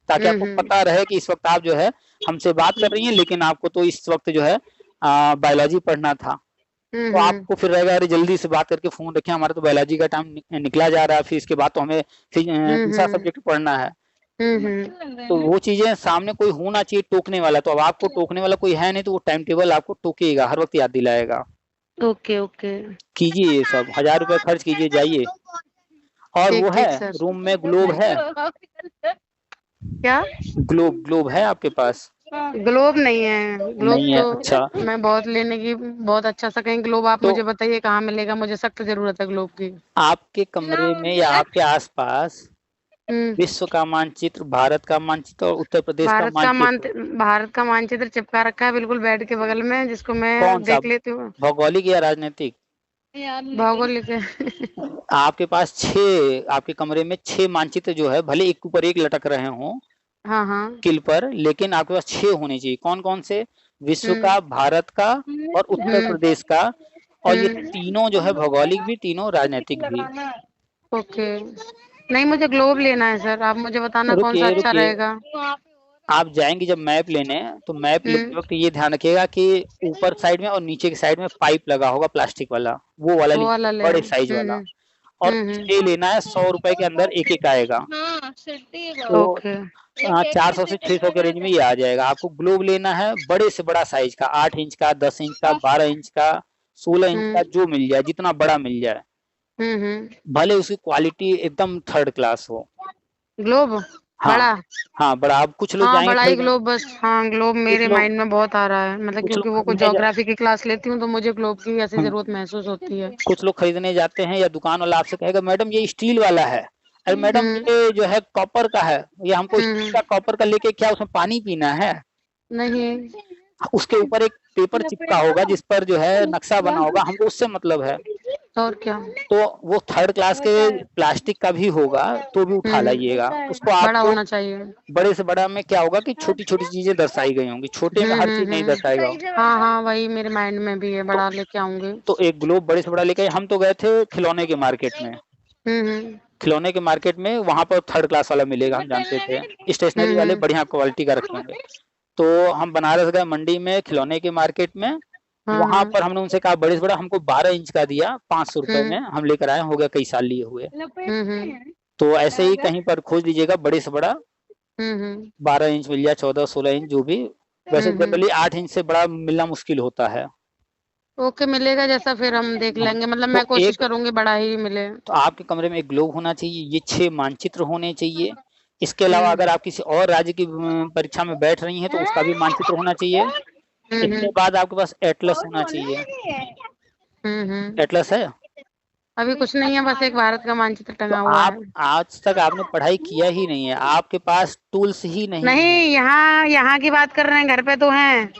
ताकि आपको पता रहे कि इस वक्त आप जो है हमसे बात कर रही हैं, लेकिन आपको तो इस वक्त जो है बायोलॉजी पढ़ना था। तो आपको फिर रहेगा अरे जल्दी से बात करके फोन रखें, हमारा तो बायोलॉजी का टाइम निकला जा रहा है, फिर इसके बाद तो हमें दूसरा सब्जेक्ट पढ़ना है। तो वो चीजें सामने कोई होना चाहिए टोकने वाला, तो अब आपको टोकने वाला कोई है नहीं, तो वो टाइम टेबल आपको टोकेगा, हर वक्त याद दिलाएगा। Okay okay. कीजिए ये सब, 1000 रुपये खर्च कीजिए, जाइए। और ठीक वो ठीक है सर। रूम में ग्लोब है, क्या? ग्लोब है आपके पास? ग्लोब नहीं है, ग्लोब नहीं है, तो अच्छा। मैं बहुत लेने की, बहुत अच्छा सा कहीं ग्लोब आप तो मुझे बताइए कहाँ मिलेगा, मुझे सख्त जरूरत है ग्लोब की। आपके कमरे में या आपके आसपास विश्व का मानचित्र, भारत का मानचित्र और उत्तर प्रदेश का मानचित्र, भारत का मानचित्र चिपका रखा है बिल्कुल बेड के बगल में, जिसको मैं कौन सा, देख लेती हूँ। भौगोलिक या राजनीतिक? भौगोलिक। आपके पास 6, आपके कमरे में 6 मानचित्र जो है, भले एक ऊपर एक लटक रहे हों हाँ हाँ किल पर, लेकिन आपके पास 6 होने चाहिए। कौन कौन से? विश्व का, भारत का और उत्तर प्रदेश का, और ये तीनों जो है भौगोलिक भी, तीनों राजनीतिक भी। ओके। नहीं, मुझे ग्लोब लेना है सर, आप मुझे बताना कौन सा रुकिए अच्छा रुकिए, रहेगा। आप जाएंगे जब मैप लेने, तो मैप लेते वक्त ये ध्यान रखिएगा कि ऊपर साइड में और नीचे की साइड में पाइप लगा होगा प्लास्टिक वाला, वो वाला वो वाला लीजिए, ले। बड़े साइज वाला। और स्टे लेना है, 100 रुपए के अंदर एक एक आएगा। तो ओके 400 से 600 के रेंज में ये आ जाएगा। आपको ग्लोब लेना है बड़े से बड़ा साइज का, 8 इंच का, 10 इंच का, 12 इंच का, 16 इंच का, जो मिल जाए, जितना बड़ा मिल जाए, भले उसकी क्वालिटी एकदम थर्ड क्लास हो। ग्लोब हाँ बड़ा। हाँ बड़ा। आप कुछ लोग हाँ जाएंगे बड़ा ही खरीदने, ग्लोब बस। हाँ ग्लोब मेरे लोग माइंड में बहुत आ रहा है, मतलब कुछ क्योंकि लोग वो कुछ खरीदने ज्योग्राफी की क्लास लेती हूँ तो मुझे ग्लोब की ऐसी जरूरत महसूस होती है। कुछ लोग खरीदने जाते हैं या दुकान वाला आपसे कहेगा मैडम ये स्टील वाला है, अरे मैडम ये जो है कॉपर का है, ये हमको स्टील का कॉपर का लेके क्या उसमें पानी पीना है? नहीं। उसके ऊपर एक पेपर चिपका होगा जिस पर जो है नक्शा बना होगा, हमको उससे मतलब है। और क्या। तो वो थर्ड क्लास के प्लास्टिक का भी होगा तो भी उठा लाइएगा उसको। बड़ा आपको होना चाहिए। बड़े से बड़ा में क्या होगा कि छोटी छोटी चीजें दर्शाई गई होंगी, छोटे में हर चीज नहीं दर्शाएगा। हाँ हाँ वही मेरे माइंड में भी है, बड़ा लेके आऊंगी। तो एक ग्लोब बड़े से बड़ा लेके हम तो गए थे खिलौने के मार्केट में, खिलौने के मार्केट में, वहां पर थर्ड क्लास वाला मिलेगा, हम जानते थे। स्टेशनरी वाले बढ़िया क्वालिटी का रखेंगे। तो हम बनारस गए मंडी में, खिलौने के मार्केट में, वहां पर हमने उनसे कहा बड़े से बड़ा, हमको 12 इंच का दिया 500 रुपए में, हम लेकर आए, हो गया कई साल लिए हुए। तो ऐसे ही कहीं पर खोज लीजिएगा बड़े से बड़ा, 12 इंच मिल जाए, 14 16 इंच जो भी। वैसे जनरली 8 इंच से बड़ा मिलना मुश्किल होता है। ओके, मिलेगा जैसा फिर हम देख हाँ, लेंगे, मतलब तो मैं कोशिश एक करूंगी बड़ा ही मिले। तो आपके कमरे में एक ग्लोब होना चाहिए, ये 6 मानचित्र होने चाहिए। इसके अलावा अगर आप किसी और राज्य की परीक्षा में बैठ रही हैं तो उसका भी मानचित्र होना चाहिए। इसके हम्म बाद आपके पास एटलस होना चाहिए। हम्म। एटलस है? अभी कुछ नहीं है, बस एक भारत का मानचित्र तो टंगा हुआ आप है। आज तक आपने पढ़ाई किया ही नहीं है, आपके पास टूल्स ही नहीं नहीं, है। यहाँ यहाँ की बात कर रहे हैं, घर पे तो हैं।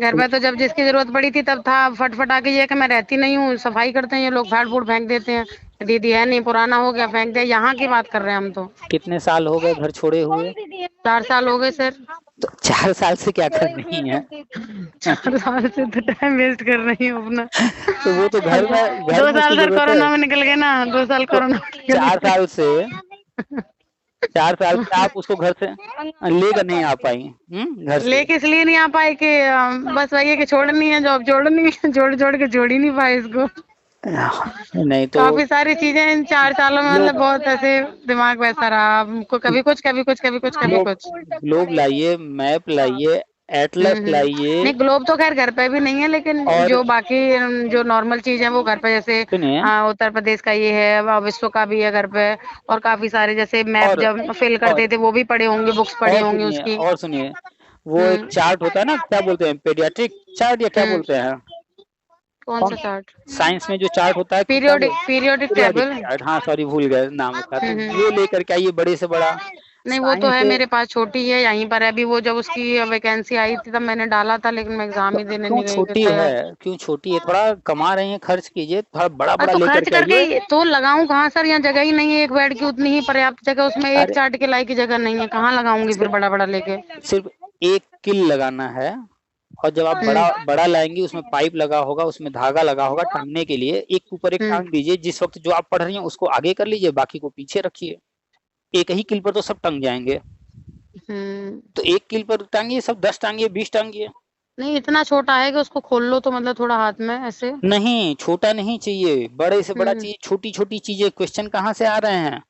घर तो पे तो जब जिसकी जरूरत पड़ी थी तब था, फटफटा के ये कि मैं रहती नहीं हूँ, सफाई करते हैं ये लोग, फाड़ फूड़ फेंक देते हैं। दीदी है नहीं, पुराना हो गया, फेंक दे। यहाँ की बात कर रहे हैं हम तो। कितने साल हो गए घर छोड़े हुए? 4 साल हो गए सर। तो 4 साल से क्या कर रही हैं? 4 साल से तो टाइम वेस्ट कर रही हूँ अपना। तो वो तो घर दो में उसकी साल सर जरूरत है। कोरोना में निकल गए ना, 2 साल तो कोरोना में निकल 4 गए। साल से 4 साल से आप उसको घर से लेकर नहीं आ पाई घर से। लेके इसलिए नहीं आ पाए कि बस वही है कि छोड़नी है, जॉब छोड़नी है, जोड़ जोड़ के जोड़ ही नहीं पाए इसको। नहीं तो काफी सारी चीजें इन 4 सालों में, मतलब ग्लोब बहुत ऐसे दिमाग वैसा रहा, हमको कभी कुछ कभी कुछ कभी कुछ कभी ग्लोब कुछ। ग्लोब लाइए, मैप लाइए, एटलस लाइए। नहीं, ग्लोब तो खैर घर पे भी नहीं है, लेकिन और जो बाकी जो नॉर्मल चीज है वो घर पे, जैसे सुनिए, उत्तर प्रदेश का ये है, विश्व का भी है घर पे। और काफी सारे जैसे मैप और जब फिल और करते थे वो भी पढ़े होंगे, बुक्स पढ़ी और होंगी सुनिए उसकी। और सुनिए, वो एक हम्म चार्ट होता है ना, क्या बोलते हैं, पेडियाट्रिक चार्ट या क्या हम्म। बोलते हैं? कौन कौन सा चार्ट? साइंस में जो चार्ट होता है क्या periodic periodic periodic table. Chart, हाँ सॉरी भूल गए नाम उसका, तो वो हम्म। लेकर के आइए बड़े से बड़ा। नहीं, वो तो साइंस है से मेरे पास, छोटी है यहीं पर है अभी। वो जब उसकी वैकेंसी आई थी तब मैंने डाला था, लेकिन मैं एग्जाम तो ही देने क्यों नहीं गई छोटी है? शायद। क्यों छोटी है? थोड़ा कमा रही हैं, खर्च कीजिए, थोड़ा बड़ा बड़ा तो लेकर खर्च के करके आइए। तो लगाऊं कहाँ सर? यहाँ जगह ही नहीं है, एक बेड की उतनी ही पर्याप्त जगह, उसमें एक अरे चार्ट के लायक की जगह नहीं है, कहाँ लगाऊंगी फिर सिर्फ बड़ा बड़ा लेके। सिर्फ एक किल लगाना है। और जब आप बड़ा हम्म बड़ा लाएंगी, उसमें पाइप लगा होगा, उसमें धागा लगा होगा, टांगने के लिए एक के ऊपर एक हम्म टांग दीजिए। जिस वक्त जो आप पढ़ रही हैं उसको आगे कर लीजिए, बाकी को पीछे रखिए। एक ही किल पर तो सब टंग जाएंगे। हम्म। तो एक किल पर टांगिए, सब 10 टांगिए, 20 टांगिए। नहीं, इतना छोटा है कि उसको खोल लो तो मतलब थोड़ा हाथ में ऐसे। नहीं, छोटा नहीं चाहिए, बड़े से बड़ा हम्म चाहिए। छोटी छोटी चीजें, क्वेश्चन कहाँ से आ रहे हैं,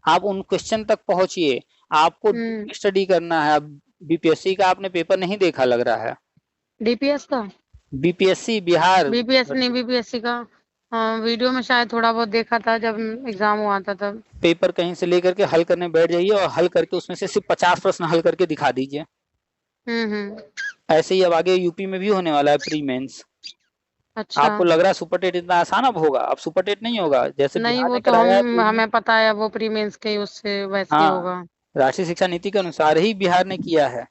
आप उन क्वेश्चन तक पहुंचिए। आपको हम्म। स्टडी करना है। अब बीपीएससी का आपने पेपर नहीं देखा लग रहा है? डीपीएस का? बीपीएससी बिहार बीपीएससी नहीं, बीपीएससी का हाँ, वीडियो में शायद थोड़ा बहुत देखा था जब एग्जाम हुआ था तब। पेपर कहीं से लेकर के हल करने बैठ जाइए, और हल करके उसमें से सिर्फ 50 प्रश्न हल करके दिखा दीजिए। हम्म। ऐसे ही अब आगे यूपी में भी होने वाला है प्री मेंस। अच्छा। आपको लग रहा है सुपर टेट इतना आसान अब होगा? अब सुपर टेट नहीं होगा, जैसे नहीं, बिहार वो ने तो कराया है हम प्री मेंस। हमें पता है, वो प्री मेंस के ही उससे वैसे ही हाँ, होगा। राष्ट्रीय शिक्षा नीति के अनुसार ही बिहार ने किया है।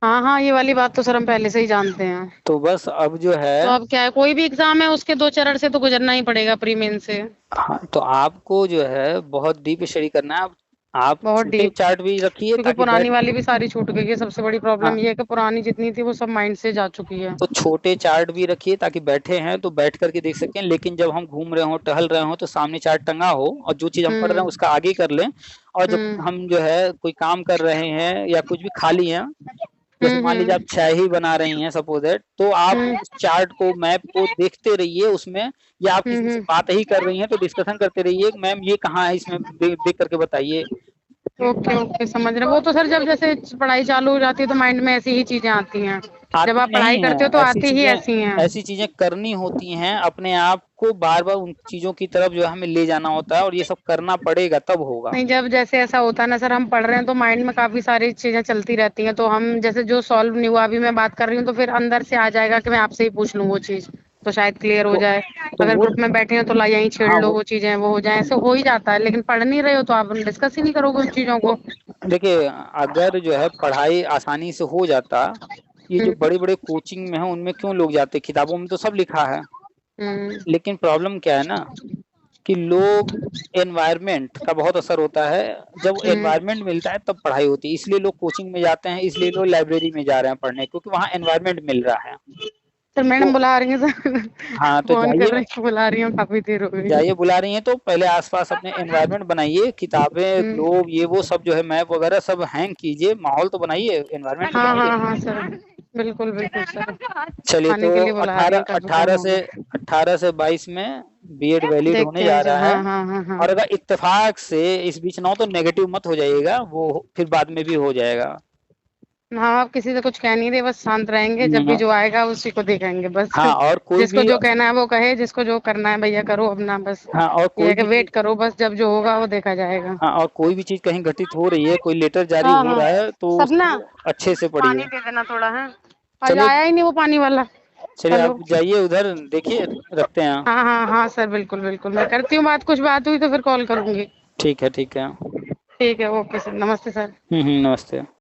हाँ हाँ, ये वाली बात तो सर हम पहले से ही जानते हैं। तो बस अब जो तो है, अब क्या है, कोई भी एग्जाम है उसके 2 चरण से तो गुजरना ही पड़ेगा, प्री मेन से। हाँ, तो आपको जो है बहुत डीप स्टडी करना है। आप बहुत छोटे डीप। चार्ट भी रखिए क्योंकि ताकि बैठ, पुरानी वाली भी सारी छूट गई है, सबसे बड़ी हाँ, प्रॉब्लम ये है कि पुरानी जितनी थी वो सब माइंड से जा चुकी है। तो छोटे चार्ट भी रखिए ताकि बैठे हैं तो बैठ करके देख सकें। लेकिन जब हम घूम रहे हो, टहल रहे हो, तो सामने चार्ट टंगा हो और जो चीज हम पढ़ रहे हैं हम्म उसका आगे कर लें। और जब हम्म हम जो है कोई काम कर रहे हैं या कुछ भी खाली हैं, जैसे मान लीजिए आप चाय ही बना रही हैं सपोज दैट, तो आप हम्म उस चार्ट को, मैप को देखते रहिए उसमें। या आप किसी से हम्म। बात ही कर रही हैं तो डिस्कशन करते रहिए, मैम ये कहाँ है, इसमें देख करके बताइए। ओके ओके, समझ रहे। वो तो सर जब जैसे पढ़ाई चालू हो जाती है तो माइंड में ऐसी ही चीजें आती हैं। जब आती आप नहीं पढ़ाई है करते हो तो ऐसी आती ही चीजें, ऐसी हैं। ऐसी चीजें करनी होती हैं। अपने आप को बार बार उन चीजों की तरफ जो है हमें ले जाना होता है, और ये सब करना पड़ेगा तब होगा। नहीं, जब जैसे ऐसा होता है ना सर, हम पढ़ रहे हैं तो माइंड में काफी सारी चीजें चलती रहती हैं, तो हम जैसे जो सॉल्व नहीं हुआ, अभी मैं बात कर रही हूँ तो फिर अंदर से आ जाएगा कि मैं आपसे ही पूछ लूँ वो चीज, तो शायद क्लियर हो तो जाए। तो अगर वो, ग्रुप में बैठे हो तो ला यहीं छेड़ हाँ लो, वो, वो चीजें वो हो जाए, ऐसे हो ही जाता है। लेकिन पढ़ नहीं रहे हो तो आप डिस्कस ही नहीं करोगे उन चीजों तो को। देखिए, अगर जो है पढ़ाई आसानी से हो जाता, ये जो हम्म बड़े बड़े कोचिंग में है उनमें क्यों लोग जाते? किताबों में तो सब लिखा है। हम्म लेकिन प्रॉब्लम क्या है ना, कि लोग, एनवायरनमेंट का बहुत असर होता है। जब हम्म। एनवायरनमेंट मिलता है तब पढ़ाई होती है। इसलिए लोग कोचिंग में जाते हैं, इसलिए लोग लाइब्रेरी में जा रहे हैं पढ़ने, क्योंकि वहाँ एनवायरनमेंट मिल रहा है। सर मैडम तो बुला रही है सर। हाँ, तो फोन कर जाइए, रही है, बुला रही हूँ, काफी देर हो गई। जाइए, बुला रही हैं तो पहले आसपास अपने एनवायरनमेंट बनाइए, किताबें, हम्म। ग्लोब, ये वो सब जो है, मैप वगैरह सब हैंग कीजिए, माहौल तो बनाइए, एनवायरनमेंट तो हाँ बनाइए। हाँ हाँ सर, बिल्कुल बिल्कुल सर। चलिए, तो खाने के लिए बुला रही 18 हैं, काफी टाइम 18 हो से गया। 18 से 22 में बीएड वैलिड होने देखते हैं जा सर, रहा है। हाँ हाँ हाँ हाँ। और अगर इत्तेफाक से इस बीच ना हो तो नेगेटिव मत हो जाइएगा, वो फिर बाद में भी हो जाएगा। हाँ, आप किसी से कुछ कह नहीं रहे, बस शांत रहेंगे, जब भी जो आएगा उसी को देखेंगे बस। हाँ और कोई जिसको भी जो कहना है वो कहे, जिसको जो करना है भैया करो अपना, बस हाँ और ये कोई है कि भी वेट चीज करो, बस जब जो होगा वो देखा जाएगा। हाँ और कोई भी चीज कहीं घटित हो रही है, कोई लेटर जारी हाँ हो हाँ, रहा है तो सब ना उसको अच्छे से पानी पढ़िए। दे देना थोड़ा है। आज चलिए, आया ही नहीं वो पानी वाला। चलिए हेलो। आप जाइए उधर, देखिए, रखते हैं। हाँ हाँ हाँ सर, बिल्कुल बिल्कुल, मैं करती हूँ बात, कुछ बात हुई तो फिर कॉल करूंगी। ठीक है, ठीक है। ठीक है, ओके सर, नमस्ते सर। नमस्ते।